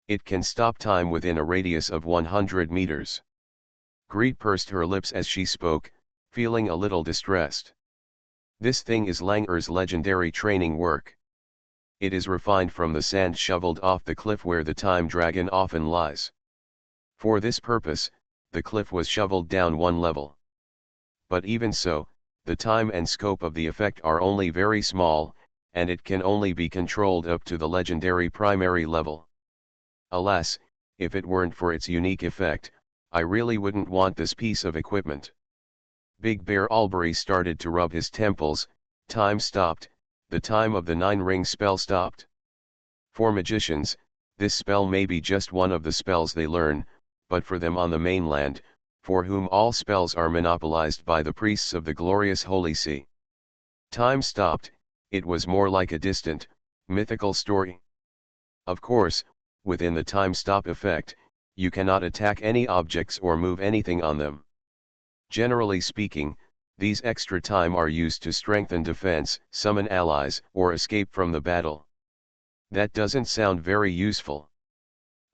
It can stop time within a radius of 100 meters. Greet pursed her lips as she spoke, feeling a little distressed. This thing is Langer's legendary training work. It is refined from the sand shoveled off the cliff where the time dragon often lies. For this purpose, the cliff was shoveled down one level. But even so, the time and scope of the effect are only very small, and it can only be controlled up to the legendary primary level. Alas, if it weren't for its unique effect, I really wouldn't want this piece of equipment. Big Bear Albury started to rub his temples. Time stopped, the time of the 9-ring spell stopped. For magicians, this spell may be just one of the spells they learn, but for them on the mainland, for whom all spells are monopolized by the priests of the glorious Holy See. Time stopped, it was more like a distant, mythical story. Of course, within the time stop effect, you cannot attack any objects or move anything on them. Generally speaking, these extra time are used to strengthen defense, summon allies, or escape from the battle. That doesn't sound very useful.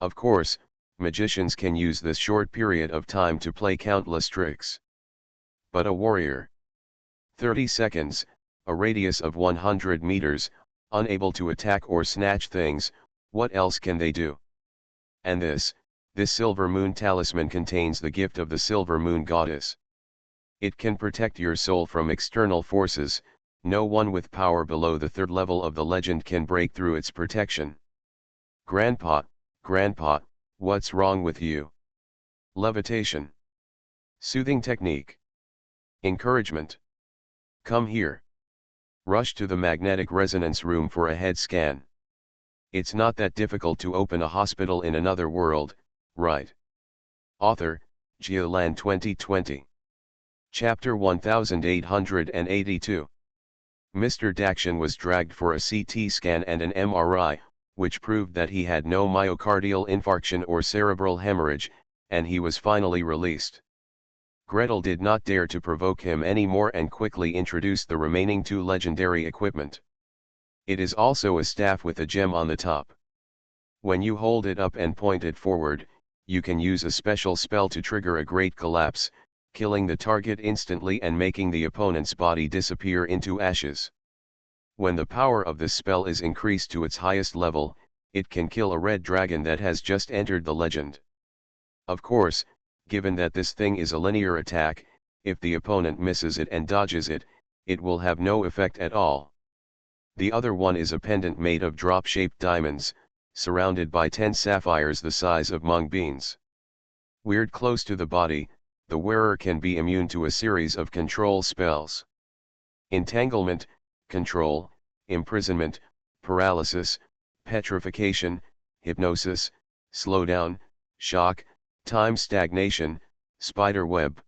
Of course, magicians can use this short period of time to play countless tricks. But a warrior, 30 seconds, a radius of 100 meters, unable to attack or snatch things, what else can they do? And this Silver Moon Talisman contains the gift of the Silver Moon Goddess. It can protect your soul from external forces. No one with power below the 3rd level of the legend can break through its protection. Grandpa, what's wrong with you? Levitation. Soothing technique. Encouragement. Come here. Rush to the magnetic resonance room for a head scan. It's not that difficult to open a hospital in another world, right? Author, Geoland 2020. Chapter 1882. Mr. Dakshin was dragged for a CT scan and an MRI, which proved that he had no myocardial infarction or cerebral hemorrhage, and he was finally released. Gretel did not dare to provoke him anymore and quickly introduced the remaining 2 legendary equipment. It is also a staff with a gem on the top. When you hold it up and point it forward, you can use a special spell to trigger a great collapse, killing the target instantly and making the opponent's body disappear into ashes. When the power of this spell is increased to its highest level, it can kill a red dragon that has just entered the legend. Of course, given that this thing is a linear attack, if the opponent misses it and dodges it, it will have no effect at all. The other one is a pendant made of drop-shaped diamonds, surrounded by 10 sapphires the size of mung beans. Weird close to the body, the wearer can be immune to a series of control spells. Entanglement, control, imprisonment, paralysis, petrification, hypnosis, slowdown, shock, time stagnation, spider web.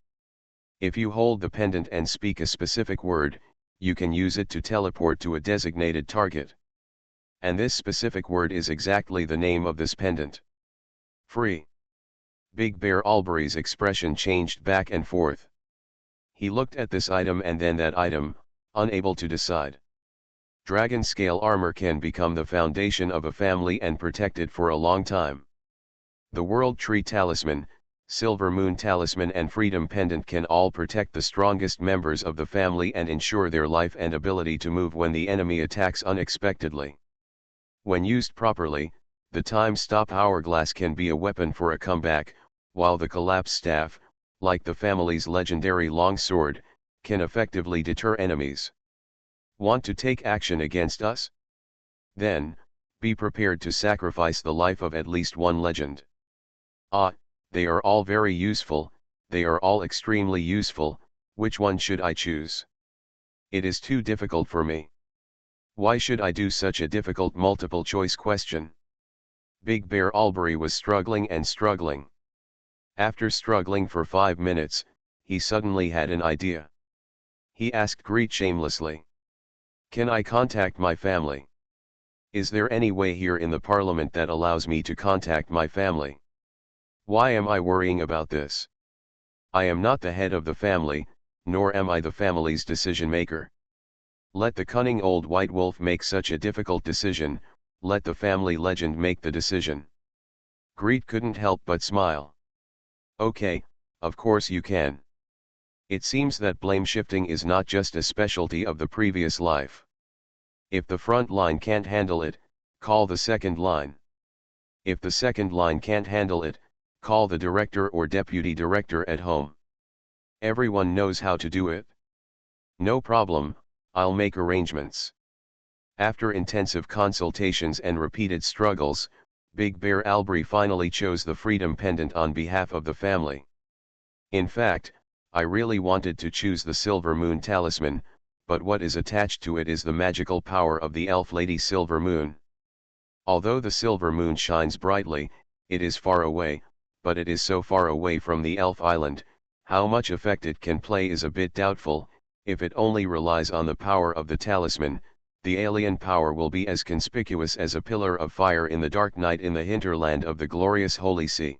If you hold the pendant and speak a specific word, you can use it to teleport to a designated target. And this specific word is exactly the name of this pendant. Free. Big Bear Albury's expression changed back and forth. He looked at this item and then that item, unable to decide. Dragon scale armor can become the foundation of a family and protect it for a long time. The World Tree Talisman, Silver Moon Talisman and Freedom Pendant can all protect the strongest members of the family and ensure their life and ability to move when the enemy attacks unexpectedly. When used properly, the time stop hourglass can be a weapon for a comeback, while the collapse staff, like the family's legendary longsword, can effectively deter enemies. Want to take action against us? Then, be prepared to sacrifice the life of at least one legend. They are all very useful, they are all extremely useful, which one should I choose? It is too difficult for me. Why should I do such a difficult multiple choice question? Big Bear Albury was struggling and struggling. After struggling for 5 minutes, he suddenly had an idea. He asked Greet shamelessly. Can I contact my family? Is there any way here in the parliament that allows me to contact my family? Why am I worrying about this? I am not the head of the family, nor am I the family's decision maker. Let the cunning old white wolf make such a difficult decision, let the family legend make the decision. Greet couldn't help but smile. Okay, of course you can. It seems that blame shifting is not just a specialty of the previous life. If the front line can't handle it, call the second line. If the second line can't handle it, call the director or deputy director at home. Everyone knows how to do it. No problem, I'll make arrangements. After intensive consultations and repeated struggles, Big Bear Albry finally chose the Freedom Pendant on behalf of the family. In fact, I really wanted to choose the Silver Moon Talisman, but what is attached to it is the magical power of the elf lady Silver Moon. Although the Silver Moon shines brightly, it is far away, but it is so far away from the elf island, how much effect it can play is a bit doubtful. If it only relies on the power of the talisman, the alien power will be as conspicuous as a pillar of fire in the dark night in the hinterland of the glorious Holy See.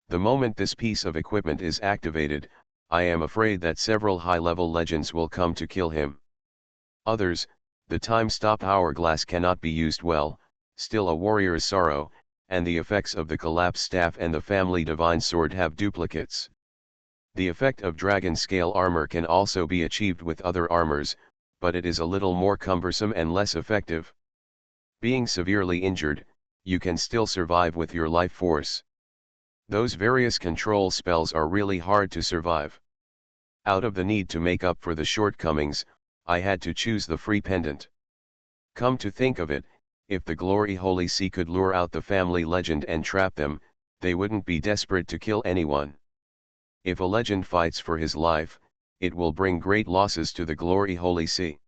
The moment this piece of equipment is activated, I am afraid that several high-level legends will come to kill him. Others, the time-stop hourglass cannot be used well, still a warrior's sorrow, and the effects of the collapsed staff and the family divine sword have duplicates. The effect of dragon scale armor can also be achieved with other armors, but it is a little more cumbersome and less effective. Being severely injured, you can still survive with your life force. Those various control spells are really hard to survive. Out of the need to make up for the shortcomings, I had to choose the free pendant. Come to think of it, if the Glory Holy See could lure out the family legend and trap them, they wouldn't be desperate to kill anyone. If a legend fights for his life, it will bring great losses to the Glory Holy See.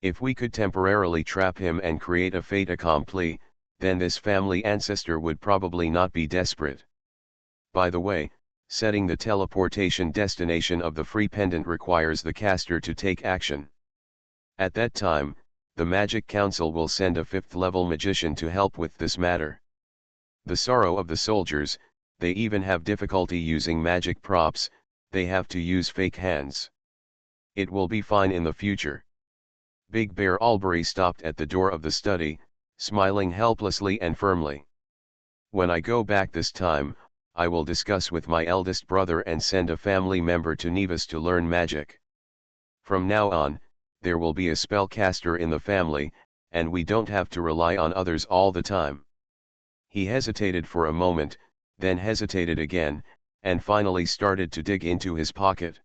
If we could temporarily trap him and create a fait accompli, then this family ancestor would probably not be desperate. By the way, setting the teleportation destination of the free pendant requires the caster to take action. At that time, the Magic Council will send a 5th-level magician to help with this matter. The sorrow of the soldiers, they even have difficulty using magic props, they have to use fake hands. It will be fine in the future. Big Bear Albury stopped at the door of the study, smiling helplessly and firmly. When I go back this time, I will discuss with my eldest brother and send a family member to Nevis to learn magic. From now on, there will be a spellcaster in the family, and we don't have to rely on others all the time. He hesitated for a moment, then hesitated again, and finally started to dig into his pocket.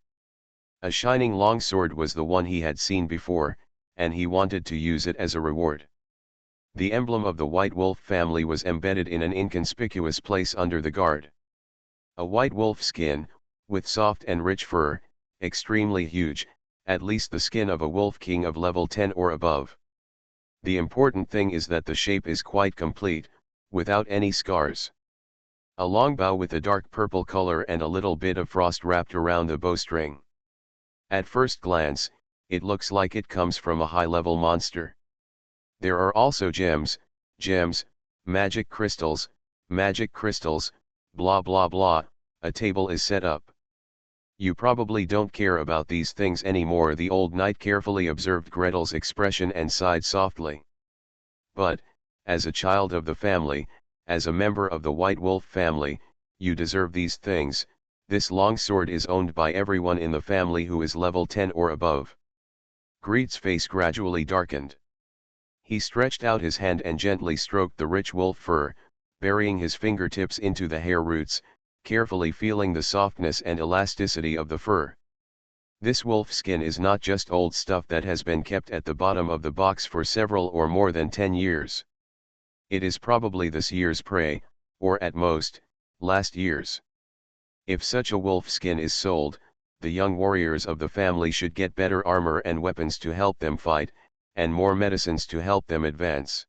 A shining longsword was the one he had seen before, and he wanted to use it as a reward. The emblem of the White Wolf family was embedded in an inconspicuous place under the guard. A white wolf skin, with soft and rich fur, extremely huge, at least the skin of a wolf king of level 10 or above. The important thing is that the shape is quite complete, without any scars. A long bow with a dark purple color and a little bit of frost wrapped around the bowstring. At first glance, it looks like it comes from a high-level monster. There are also gems, magic crystals, blah blah blah, a table is set up. You probably don't care about these things anymore, the old knight carefully observed Gretel's expression and sighed softly. But, as a child of the family, as a member of the White Wolf family, you deserve these things. This longsword is owned by everyone in the family who is level 10 or above. Greet's face gradually darkened. He stretched out his hand and gently stroked the rich wolf fur, burying his fingertips into the hair roots, carefully feeling the softness and elasticity of the fur. This wolf skin is not just old stuff that has been kept at the bottom of the box for several or more than 10 years. It is probably this year's prey, or at most, last year's. If such a wolf skin is sold, the young warriors of the family should get better armor and weapons to help them fight, and more medicines to help them advance.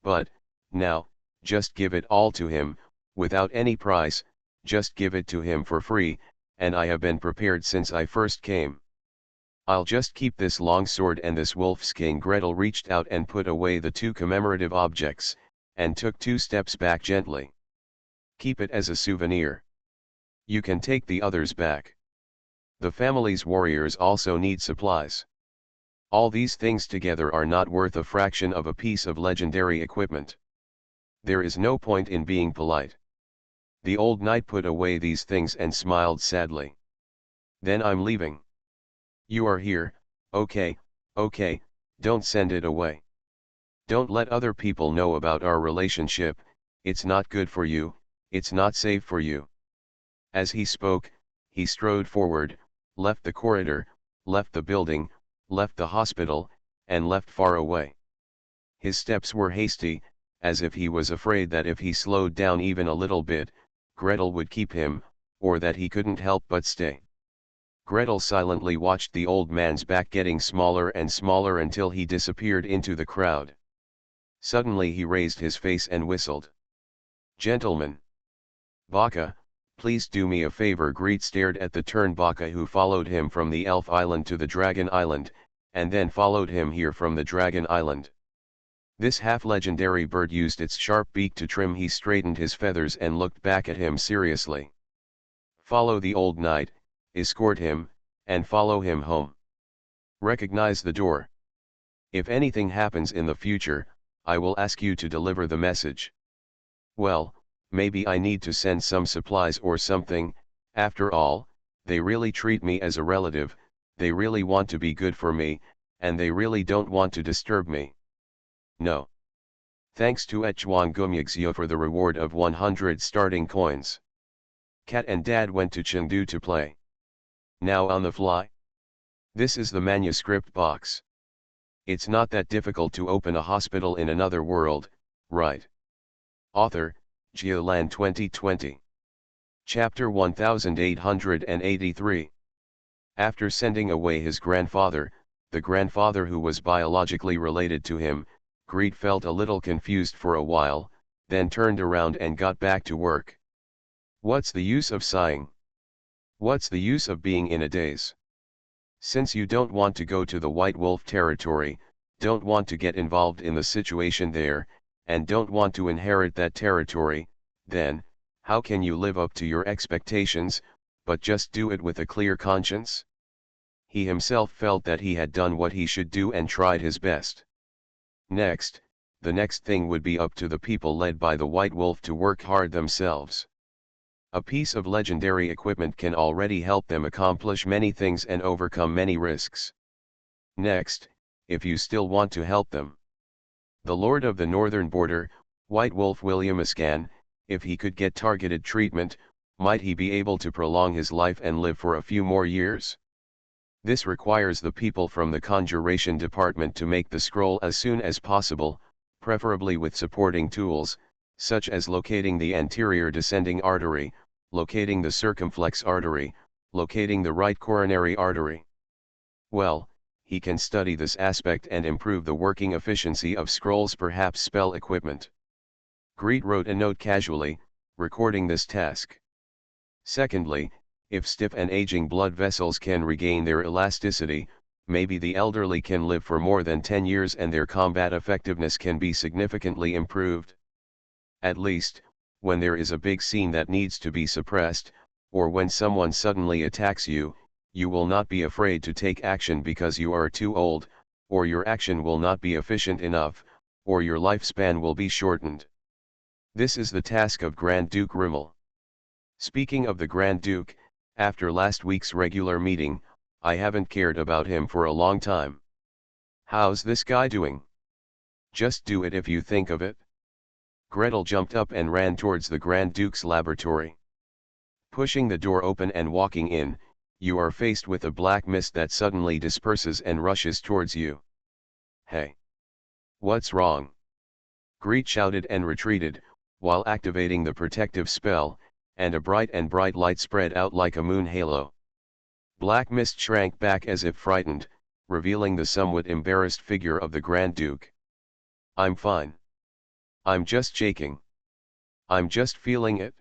But, now, just give it all to him, without any price, just give it to him for free, and I have been prepared since I first came. I'll just keep this long sword and this wolf skin. Gretel reached out and put away the two commemorative objects, and took 2 steps back gently. Keep it as a souvenir. You can take the others back. The family's warriors also need supplies. All these things together are not worth a fraction of a piece of legendary equipment. There is no point in being polite. The old knight put away these things and smiled sadly. Then I'm leaving. You are here, okay, okay, don't send it away. Don't let other people know about our relationship, it's not good for you, it's not safe for you. As he spoke, he strode forward, left the corridor, left the building, left the hospital, and left far away. His steps were hasty, as if he was afraid that if he slowed down even a little bit, Gretel would keep him, or that he couldn't help but stay. Gretel silently watched the old man's back getting smaller and smaller until he disappeared into the crowd. Suddenly he raised his face and whistled. "Gentlemen. Baka, please do me a favor." Greet stared at the Turnbaka who followed him from the Elf Island to the Dragon Island, and then followed him here from the Dragon Island. This half-legendary bird used its sharp beak to trim. He straightened his feathers and looked back at him seriously. "Follow the old knight, escort him, and follow him home. Recognize the door. If anything happens in the future, I will ask you to deliver the message. Well, maybe I need to send some supplies or something. After all, they really treat me as a relative, they really want to be good for me, and they really don't want to disturb me. No. Thanks to Etchuan Gumyagzio for the reward of 100 starting coins. Cat and Dad went to Chengdu to play. Now on the fly? This is the manuscript box. It's not that difficult to open a hospital in another world, right? Author, Geoland 2020. Chapter 1883. After sending away his grandfather, the grandfather who was biologically related to him, Greet felt a little confused for a while, then turned around and got back to work. What's the use of sighing? What's the use of being in a daze? Since you don't want to go to the White Wolf territory, don't want to get involved in the situation there, and don't want to inherit that territory, then, how can you live up to your expectations, but just do it with a clear conscience? He himself felt that he had done what he should do and tried his best. Next, the next thing would be up to the people led by the White Wolf to work hard themselves. A piece of legendary equipment can already help them accomplish many things and overcome many risks. Next, if you still want to help them. The Lord of the Northern Border, White Wolf William Ascan, if he could get targeted treatment, might he be able to prolong his life and live for a few more years? This requires the people from the Conjuration Department to make the scroll as soon as possible, preferably with supporting tools, such as locating the anterior descending artery, locating the circumflex artery, locating the right coronary artery. Well, he can study this aspect and improve the working efficiency of scrolls, perhaps spell equipment. Greet wrote a note casually, recording this task. Secondly, if stiff and aging blood vessels can regain their elasticity, maybe the elderly can live for more than 10 years and their combat effectiveness can be significantly improved. At least, when there is a big scene that needs to be suppressed, or when someone suddenly attacks you, you will not be afraid to take action because you are too old, or your action will not be efficient enough, or your lifespan will be shortened. This is the task of Grand Duke Rimmel. Speaking of the Grand Duke, after last week's regular meeting, I haven't cared about him for a long time. How's this guy doing? Just do it if you think of it. Gretel jumped up and ran towards the Grand Duke's laboratory. Pushing the door open and walking in, you are faced with a black mist that suddenly disperses and rushes towards you. Hey! What's wrong? Greet shouted and retreated, while activating the protective spell, and a bright light spread out like a moon halo. Black Mist shrank back as if frightened, revealing the somewhat embarrassed figure of the Grand Duke. I'm fine. I'm just shaking. I'm just feeling it.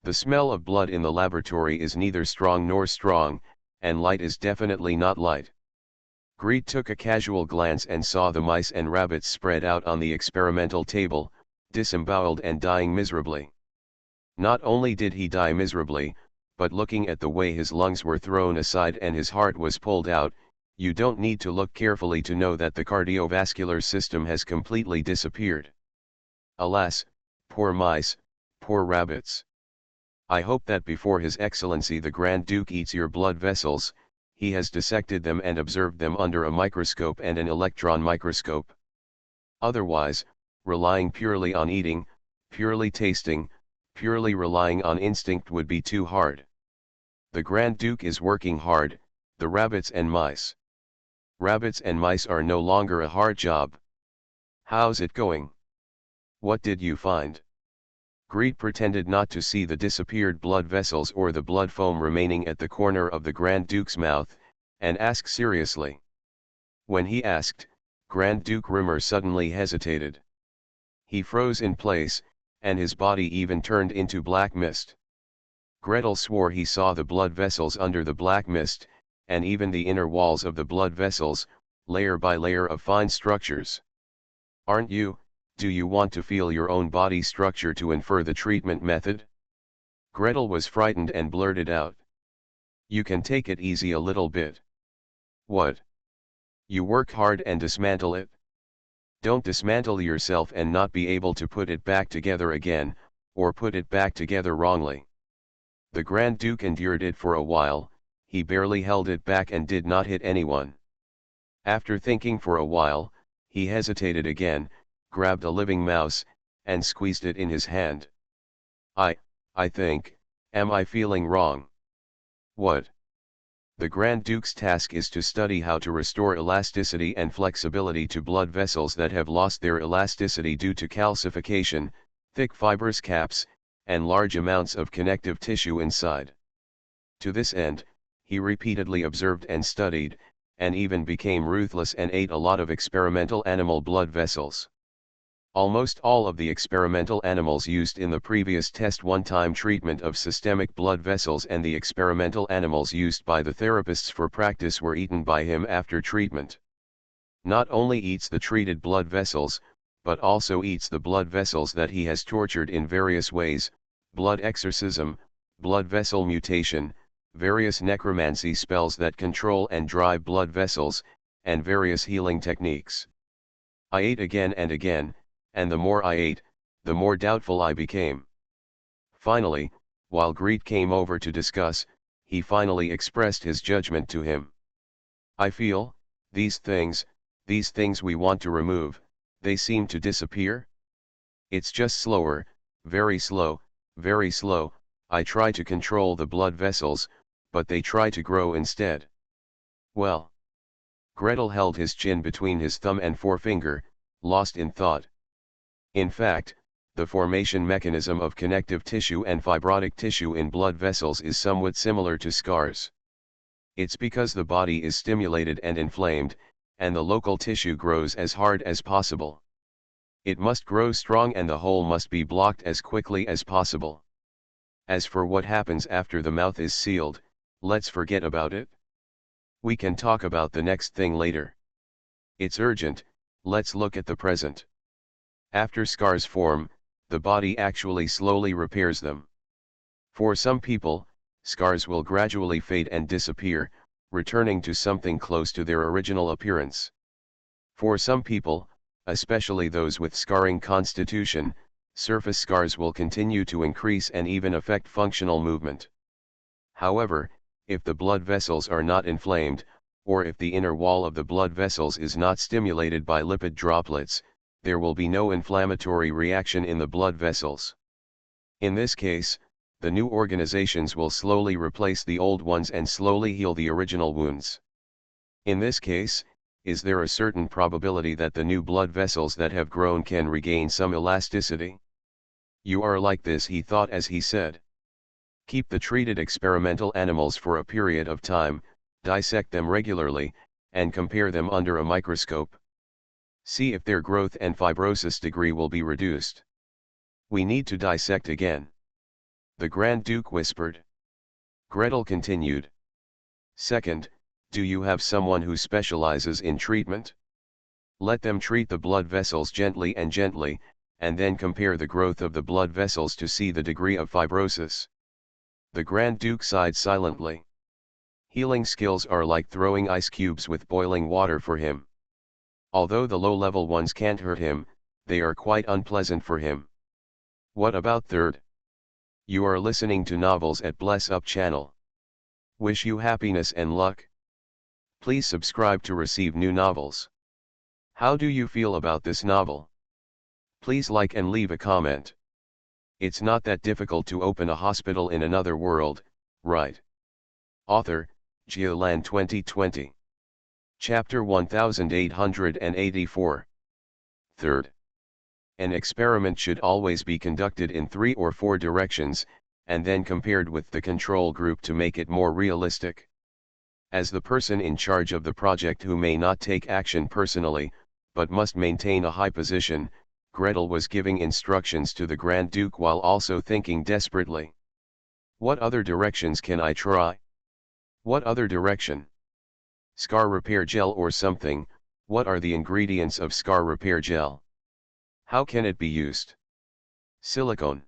The smell of blood in the laboratory is neither strong nor strong, and light is definitely not light. Greet took a casual glance and saw the mice and rabbits spread out on the experimental table, disemboweled and dying miserably. Not only did he die miserably, but looking at the way his lungs were thrown aside and his heart was pulled out, you don't need to look carefully to know that the cardiovascular system has completely disappeared. Alas, poor mice, poor rabbits. I hope that before His Excellency the Grand Duke eats your blood vessels, he has dissected them and observed them under a microscope and an electron microscope. Otherwise, relying purely on eating, purely tasting, purely relying on instinct would be too hard. The Grand Duke is working hard, the rabbits and mice. Rabbits and mice are no longer a hard job. How's it going? What did you find? Greed pretended not to see the disappeared blood vessels or the blood foam remaining at the corner of the Grand Duke's mouth, and asked seriously. When he asked, Grand Duke Rimmer suddenly hesitated. He froze in place, and his body even turned into black mist. Gretel swore he saw the blood vessels under the black mist, and even the inner walls of the blood vessels, layer by layer of fine structures. Aren't you? Do you want to feel your own body structure to infer the treatment method? Gretel was frightened and blurted out. You can take it easy a little bit. What? You work hard and dismantle it? Don't dismantle yourself and not be able to put it back together again, or put it back together wrongly. The Grand Duke endured it for a while, he barely held it back and did not hit anyone. After thinking for a while, he hesitated again, grabbed a living mouse, and squeezed it in his hand. I think, am I feeling wrong? What? The Grand Duke's task is to study how to restore elasticity and flexibility to blood vessels that have lost their elasticity due to calcification, thick fibrous caps, and large amounts of connective tissue inside. To this end, he repeatedly observed and studied, and even became ruthless and ate a lot of experimental animal blood vessels. Almost all of the experimental animals used in the previous test one-time treatment of systemic blood vessels and the experimental animals used by the therapists for practice were eaten by him after treatment. Not only eats the treated blood vessels, but also eats the blood vessels that he has tortured in various ways, blood exorcism, blood vessel mutation, various necromancy spells that control and drive blood vessels, and various healing techniques. I ate again and again, and the more I ate, the more doubtful I became. Finally, while Greed came over to discuss, he finally expressed his judgment to him. I feel, these things we want to remove, they seem to disappear? It's just slower, very slow, I try to control the blood vessels, but they try to grow instead. Well. Gretel held his chin between his thumb and forefinger, lost in thought. In fact, the formation mechanism of connective tissue and fibrotic tissue in blood vessels is somewhat similar to scars. It's because the body is stimulated and inflamed, and the local tissue grows as hard as possible. It must grow strong and the hole must be blocked as quickly as possible. As for what happens after the mouth is sealed, let's forget about it. We can talk about the next thing later. It's urgent, let's look at the present. After scars form, the body actually slowly repairs them. For some people, scars will gradually fade and disappear, returning to something close to their original appearance. For some people, especially those with scarring constitution, surface scars will continue to increase and even affect functional movement. However, if the blood vessels are not inflamed, or if the inner wall of the blood vessels is not stimulated by lipid droplets, there will be no inflammatory reaction in the blood vessels. In this case, the new organizations will slowly replace the old ones and slowly heal the original wounds. In this case, is there a certain probability that the new blood vessels that have grown can regain some elasticity? You are like this, he thought as he said. Keep the treated experimental animals for a period of time, dissect them regularly, and compare them under a microscope. See if their growth and fibrosis degree will be reduced. We need to dissect again. The Grand Duke whispered. Gretel continued. Second, do you have someone who specializes in treatment? Let them treat the blood vessels gently, and then compare the growth of the blood vessels to see the degree of fibrosis. The Grand Duke sighed silently. Healing skills are like throwing ice cubes with boiling water for him. Although the low-level ones can't hurt him, they are quite unpleasant for him. What about third? You are listening to Novels at Bless Up channel. Wish you happiness and luck. Please subscribe to receive new novels. How do you feel about this novel? Please like and leave a comment. It's not that difficult to open a hospital in another world, right? Author, Geolan 2020. Chapter 1884. Third. An experiment should always be conducted in 3 or 4 directions, and then compared with the control group to make it more realistic. As the person in charge of the project who may not take action personally, but must maintain a high position, Gretel was giving instructions to the Grand Duke while also thinking desperately. What other directions can I try? What other direction? Scar repair gel or something. What are the ingredients of scar repair gel? How can it be used? Silicone?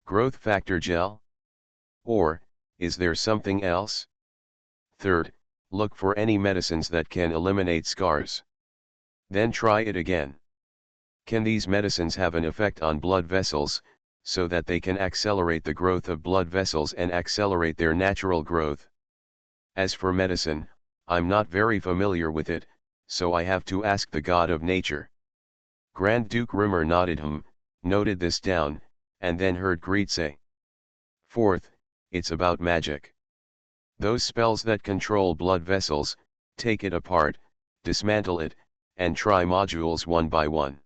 Growth factor gel? Or, is there something else? Third, look for any medicines that can eliminate scars. Then try it again. Can these medicines have an effect on blood vessels, so that they can accelerate the growth of blood vessels and accelerate their natural growth? As for medicine, I'm not very familiar with it, so I have to ask the god of nature. Grand Duke Rimmer noted this down, and then heard Greet say. Fourth, it's about magic. Those spells that control blood vessels, take it apart, dismantle it, and try modules one by one.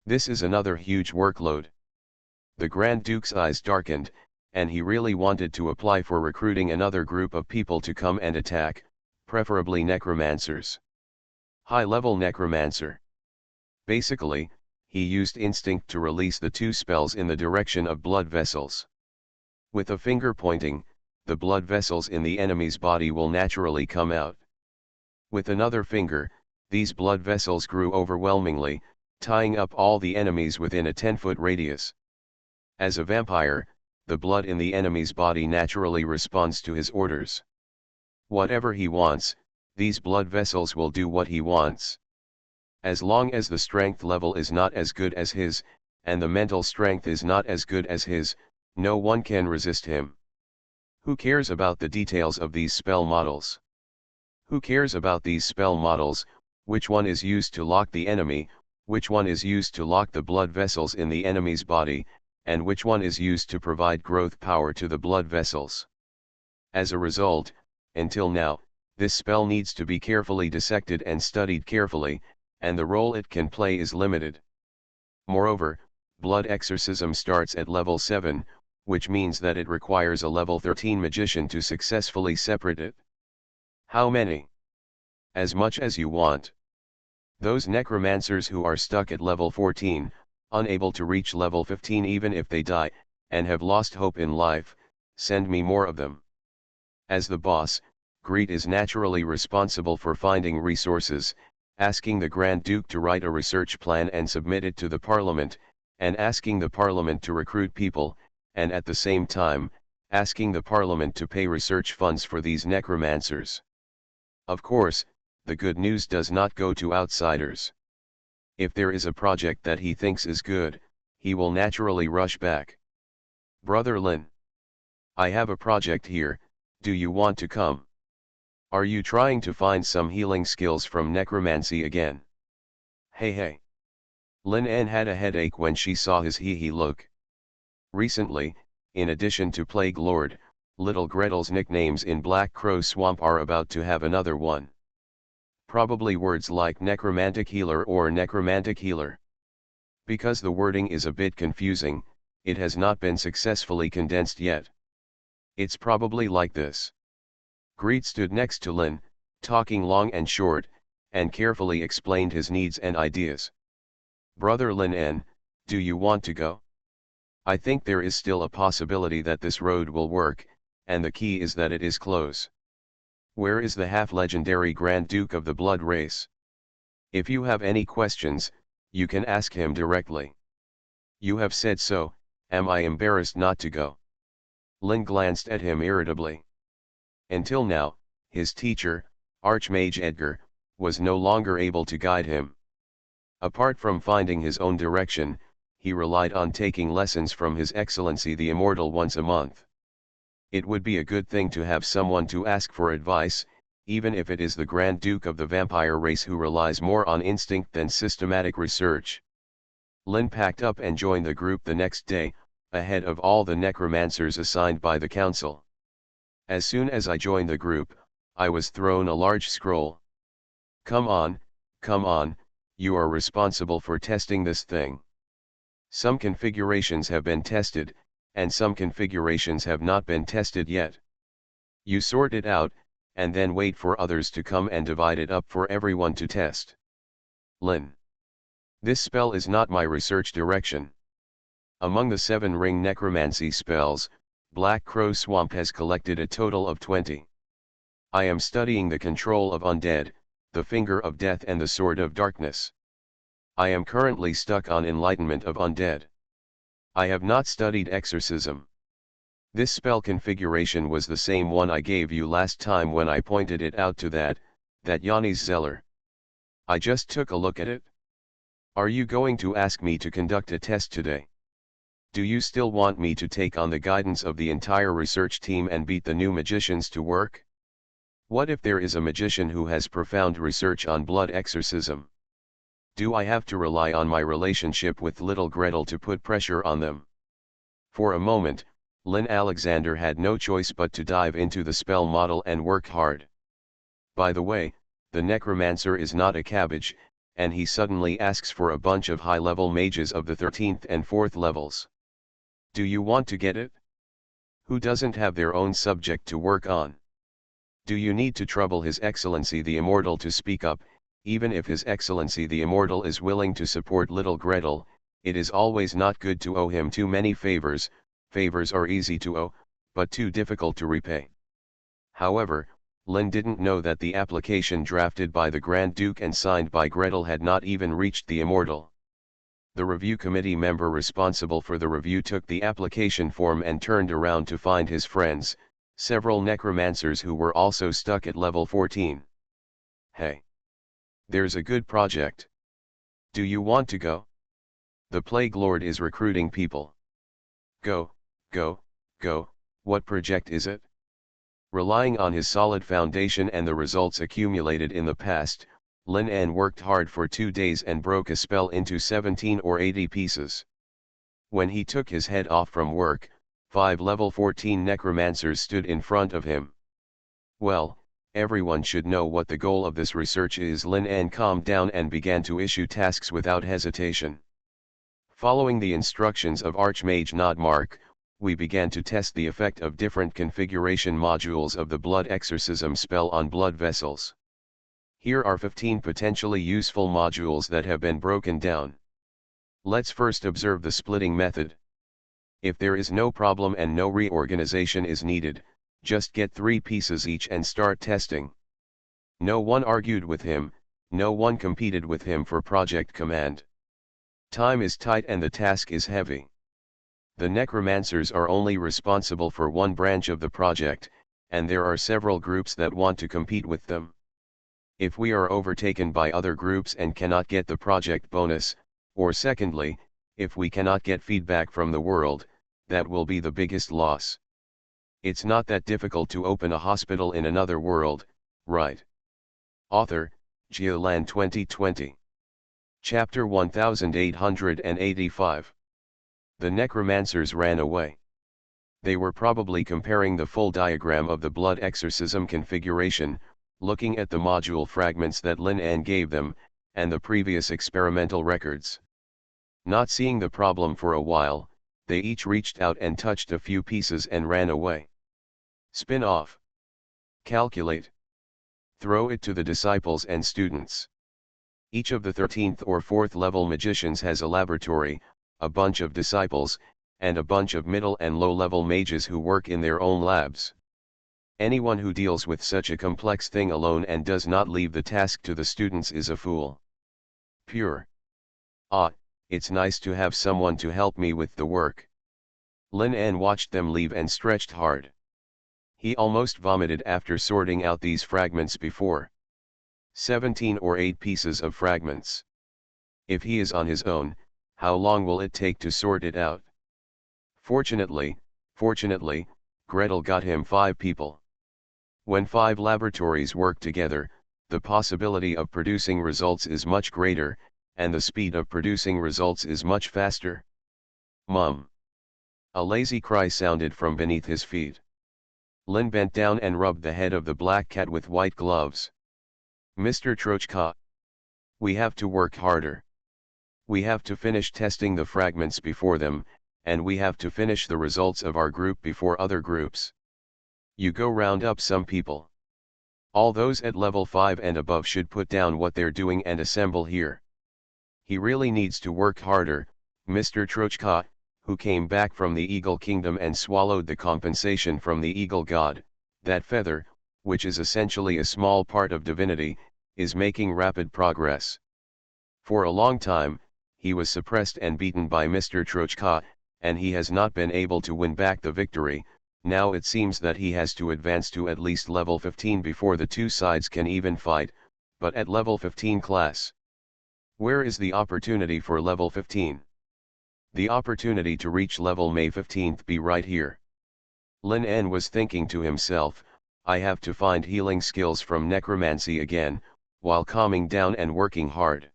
This is another huge workload. The Grand Duke's eyes darkened, and he really wanted to apply for recruiting another group of people to come and attack, preferably necromancers. High-level necromancer. Basically, he used instinct to release the 2 spells in the direction of blood vessels. With a finger pointing, the blood vessels in the enemy's body will naturally come out. With another finger, these blood vessels grew overwhelmingly, tying up all the enemies within a 10-foot radius. As a vampire, the blood in the enemy's body naturally responds to his orders. Whatever he wants, these blood vessels will do what he wants. As long as the strength level is not as good as his, and the mental strength is not as good as his, no one can resist him. Who cares about the details of these spell models? Who cares about these spell models, which one is used to lock the enemy, which one is used to lock the blood vessels in the enemy's body, and which one is used to provide growth power to the blood vessels? As a result, until now, this spell needs to be carefully dissected and studied carefully, and the role it can play is limited. Moreover, blood exorcism starts at level 7, which means that it requires a level 13 magician to successfully separate it. How many? As much as you want. Those necromancers who are stuck at level 14, unable to reach level 15 even if they die, and have lost hope in life, send me more of them. As the boss, Greet is naturally responsible for finding resources, asking the Grand Duke to write a research plan and submit it to the Parliament, and asking the Parliament to recruit people, and at the same time, asking the Parliament to pay research funds for these necromancers. Of course, the good news does not go to outsiders. If there is a project that he thinks is good, he will naturally rush back. Brother Lin. I have a project here, do you want to come? Are you trying to find some healing skills from necromancy again? Hey. Lin En had a headache when she saw his hee-hee look. Recently, in addition to Plague Lord, Little Gretel's nicknames in Black Crow Swamp are about to have another one. Probably words like necromantic healer or necromantic healer. Because the wording is a bit confusing, it has not been successfully condensed yet. It's probably like this. Greet stood next to Lin, talking long and short, and carefully explained his needs and ideas. Brother Lin En, do you want to go? I think there is still a possibility that this road will work, and the key is that it is close. Where is the half-legendary Grand Duke of the Blood Race? If you have any questions, you can ask him directly. You have said so, am I embarrassed not to go? Lin glanced at him irritably. Until now, his teacher, Archmage Edgar, was no longer able to guide him. Apart from finding his own direction, he relied on taking lessons from His Excellency the Immortal once a month. It would be a good thing to have someone to ask for advice, even if it is the Grand Duke of the vampire race who relies more on instinct than systematic research. Lin packed up and joined the group the next day, ahead of all the necromancers assigned by the council. As soon as I joined the group, I was thrown a large scroll. Come on, you are responsible for testing this thing. Some configurations have been tested, and some configurations have not been tested yet. You sort it out, and then wait for others to come and divide it up for everyone to test. Lin. This spell is not my research direction. Among the 7 ring necromancy spells, Black Crow Swamp has collected a total of 20. I am studying the control of undead, the Finger of Death and the Sword of Darkness. I am currently stuck on Enlightenment of Undead. I have not studied Exorcism. This spell configuration was the same one I gave you last time when I pointed it out to that Yanni's Zeller. I just took a look at it. Are you going to ask me to conduct a test today? Do you still want me to take on the guidance of the entire research team and beat the new magicians to work? What if there is a magician who has profound research on blood exorcism? Do I have to rely on my relationship with little Gretel to put pressure on them? For a moment, Lynn Alexander had no choice but to dive into the spell model and work hard. By the way, the necromancer is not a cabbage, and he suddenly asks for a bunch of high-level mages of the 13th and 4th levels. Do you want to get it? Who doesn't have their own subject to work on? Do you need to trouble His Excellency the Immortal to speak up? Even if His Excellency the Immortal is willing to support little Gretel, it is always not good to owe him too many favors. Favors are easy to owe, but too difficult to repay. However, Lynn didn't know that the application drafted by the Grand Duke and signed by Gretel had not even reached the Immortal. The review committee member responsible for the review took the application form and turned around to find his friends, several necromancers who were also stuck at level 14. Hey! There's a good project. Do you want to go? The Plague Lord is recruiting people. Go, go, go, what project is it? Relying on his solid foundation and the results accumulated in the past, Lin An worked hard for 2 days and broke a spell into 17 or 80 pieces. When he took his head off from work, 5 level 14 necromancers stood in front of him. Well, everyone should know what the goal of this research is. Lin An calmed down and began to issue tasks without hesitation. Following the instructions of Archmage Nodmark, we began to test the effect of different configuration modules of the blood exorcism spell on blood vessels. Here are 15 potentially useful modules that have been broken down. Let's first observe the splitting method. If there is no problem and no reorganization is needed, just get 3 pieces each and start testing. No one argued with him, no one competed with him for project command. Time is tight and the task is heavy. The necromancers are only responsible for one branch of the project, and there are several groups that want to compete with them. If we are overtaken by other groups and cannot get the project bonus, or secondly, if we cannot get feedback from the world, that will be the biggest loss. It's not that difficult to open a hospital in another world, right? Author, Geolan 2020. Chapter 1885. The necromancers ran away. They were probably comparing the full diagram of the blood exorcism configuration, looking at the module fragments that Lin An gave them, and the previous experimental records. Not seeing the problem for a while, they each reached out and touched a few pieces and ran away. Spin off. Calculate. Throw it to the disciples and students. Each of the 13th or 4th level magicians has a laboratory, a bunch of disciples, and a bunch of middle and low level mages who work in their own labs. Anyone who deals with such a complex thing alone and does not leave the task to the students is a fool. Pure. Ah, it's nice to have someone to help me with the work. Lin An watched them leave and stretched hard. He almost vomited after sorting out these fragments before. 17 or 8 pieces of fragments. If he is on his own, How long will it take to sort it out? Fortunately, Gretel got him 5 people. When 5 laboratories work together, the possibility of producing results is much greater, and the speed of producing results is much faster. Mum. A lazy cry sounded from beneath his feet. Lin bent down and rubbed the head of the black cat with white gloves. Mr. Trochka. We have to work harder. We have to finish testing the fragments before them, and we have to finish the results of our group before other groups. You go round up some people. All those at level 5 and above should put down what they're doing and assemble here. He really needs to work harder, Mr. Trochka, who came back from the Eagle Kingdom and swallowed the compensation from the Eagle God. That feather, which is essentially a small part of divinity, is making rapid progress. For a long time, he was suppressed and beaten by Mr. Trochka, and he has not been able to win back the victory. Now it seems that he has to advance to at least level 15 before the two sides can even fight, but at level 15 class. Where is the opportunity for level 15? The opportunity to reach level May 15th be right here. Lin En was thinking to himself, I have to find healing skills from necromancy again, while calming down and working hard.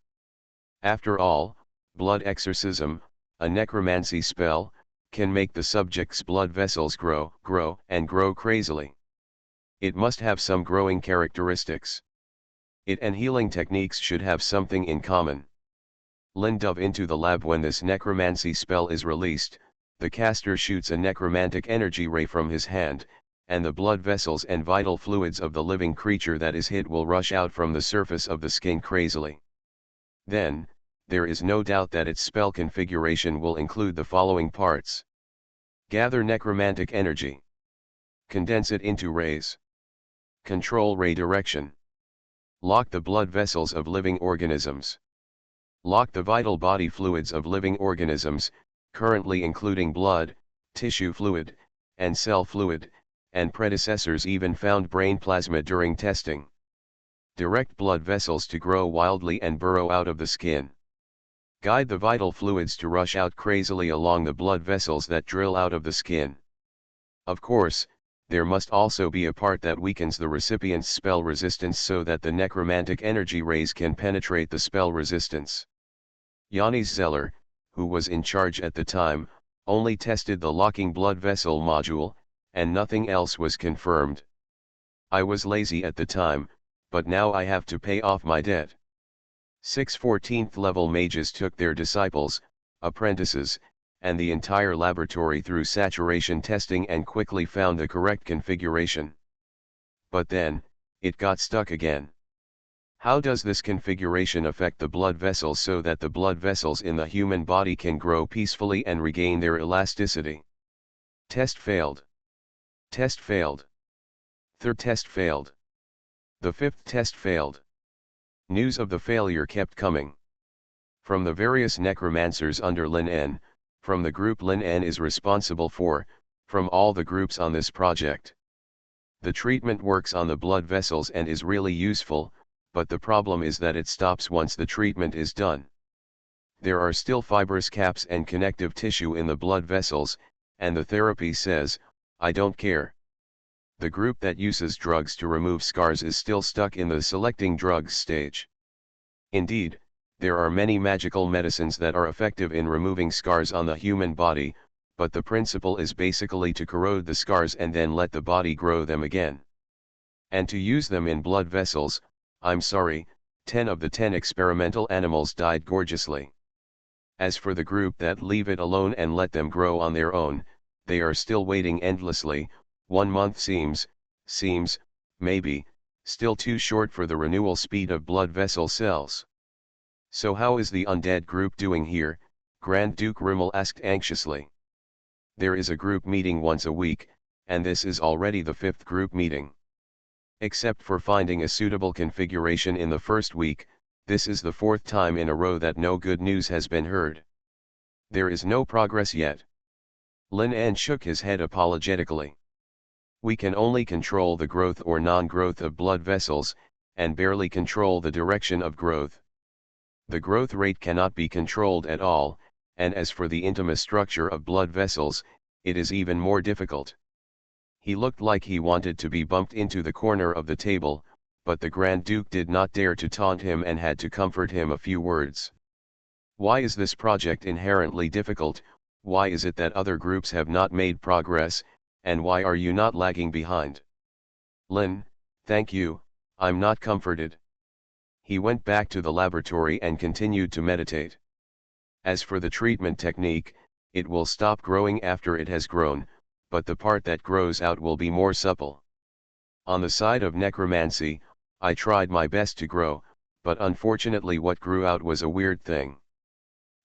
After all, blood exorcism, a necromancy spell, can make the subject's blood vessels grow crazily. It must have some growing characteristics. It and healing techniques should have something in common. Lin dove into the lab when this necromancy spell is released. The caster shoots a necromantic energy ray from his hand, and the blood vessels and vital fluids of the living creature that is hit will rush out from the surface of the skin crazily. Then, there is no doubt that its spell configuration will include the following parts. Gather necromantic energy. Condense it into rays. Control ray direction. Lock the blood vessels of living organisms. Lock the vital body fluids of living organisms, currently including blood, tissue fluid, and cell fluid, and predecessors even found brain plasma during testing. Direct blood vessels to grow wildly and burrow out of the skin. Guide the vital fluids to rush out crazily along the blood vessels that drill out of the skin. Of course, there must also be a part that weakens the recipient's spell resistance so that the necromantic energy rays can penetrate the spell resistance. Yannis Zeller, who was in charge at the time, only tested the locking blood vessel module, and nothing else was confirmed. I was lazy at the time, but now I have to pay off my debt. 6 14th level mages took their disciples, apprentices, and the entire laboratory through saturation testing and quickly found the correct configuration. But then, it got stuck again. How does this configuration affect the blood vessels so that the blood vessels in the human body can grow peacefully and regain their elasticity? Test failed. Test failed. Third test failed. The 5th test failed. News of the failure kept coming. From the various necromancers under Lin En, from the group Lin En is responsible for, from all the groups on this project. The treatment works on the blood vessels and is really useful, but the problem is that it stops once the treatment is done. There are still fibrous caps and connective tissue in the blood vessels, and the therapy says, I don't care. The group that uses drugs to remove scars is still stuck in the selecting drugs stage. Indeed, there are many magical medicines that are effective in removing scars on the human body, but the principle is basically to corrode the scars and then let the body grow them again. And to use them in blood vessels, I'm sorry, 10 of the 10 experimental animals died gorgeously. As for the group that leave it alone and let them grow on their own, they are still waiting endlessly. 1 month seems, maybe, still too short for the renewal speed of blood vessel cells. So how is the undead group doing here? Grand Duke Rimmel asked anxiously. There is a group meeting once a week, and this is already the 5th group meeting. Except for finding a suitable configuration in the first week, this is the 4th time in a row that no good news has been heard. There is no progress yet. Lin En shook his head apologetically. We can only control the growth or non-growth of blood vessels, and barely control the direction of growth. The growth rate cannot be controlled at all, and as for the intima structure of blood vessels, it is even more difficult. He looked like he wanted to be bumped into the corner of the table, but the Grand Duke did not dare to taunt him and had to comfort him a few words. Why is this project inherently difficult? Why is it that other groups have not made progress, and why are you not lagging behind? Lin, thank you, I'm not comforted. He went back to the laboratory and continued to meditate. As for the treatment technique, it will stop growing after it has grown, but the part that grows out will be more supple. On the side of necromancy, I tried my best to grow, but unfortunately what grew out was a weird thing.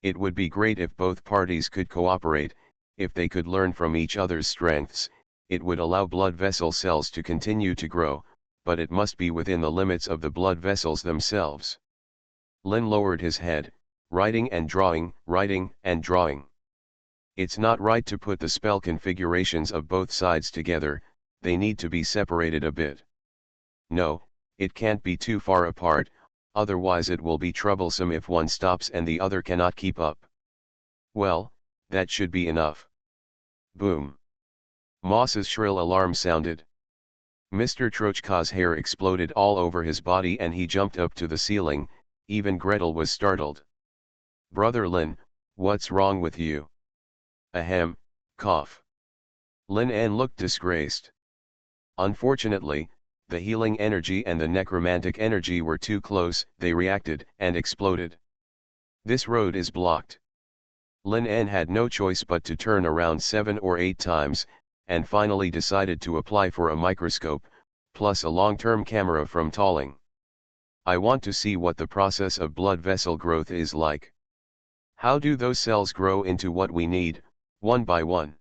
It would be great if both parties could cooperate, if they could learn from each other's strengths, it would allow blood vessel cells to continue to grow, but it must be within the limits of the blood vessels themselves. Lin lowered his head, writing and drawing, writing and drawing. It's not right to put the spell configurations of both sides together, they need to be separated a bit. No, it can't be too far apart, otherwise it will be troublesome if one stops and the other cannot keep up. Well, that should be enough. Boom. Moss's shrill alarm sounded. Mr. Trochka's hair exploded all over his body and he jumped up to the ceiling, even Gretel was startled. Brother Lin, what's wrong with you? Ahem, cough. Lin An looked disgraced. Unfortunately, the healing energy and the necromantic energy were too close, they reacted and exploded. This road is blocked. Lin An had no choice but to turn around 7 or 8 times, and finally decided to apply for a microscope, plus a long-term camera from Talling. I want to see what the process of blood vessel growth is like. How do those cells grow into what we need, one by one?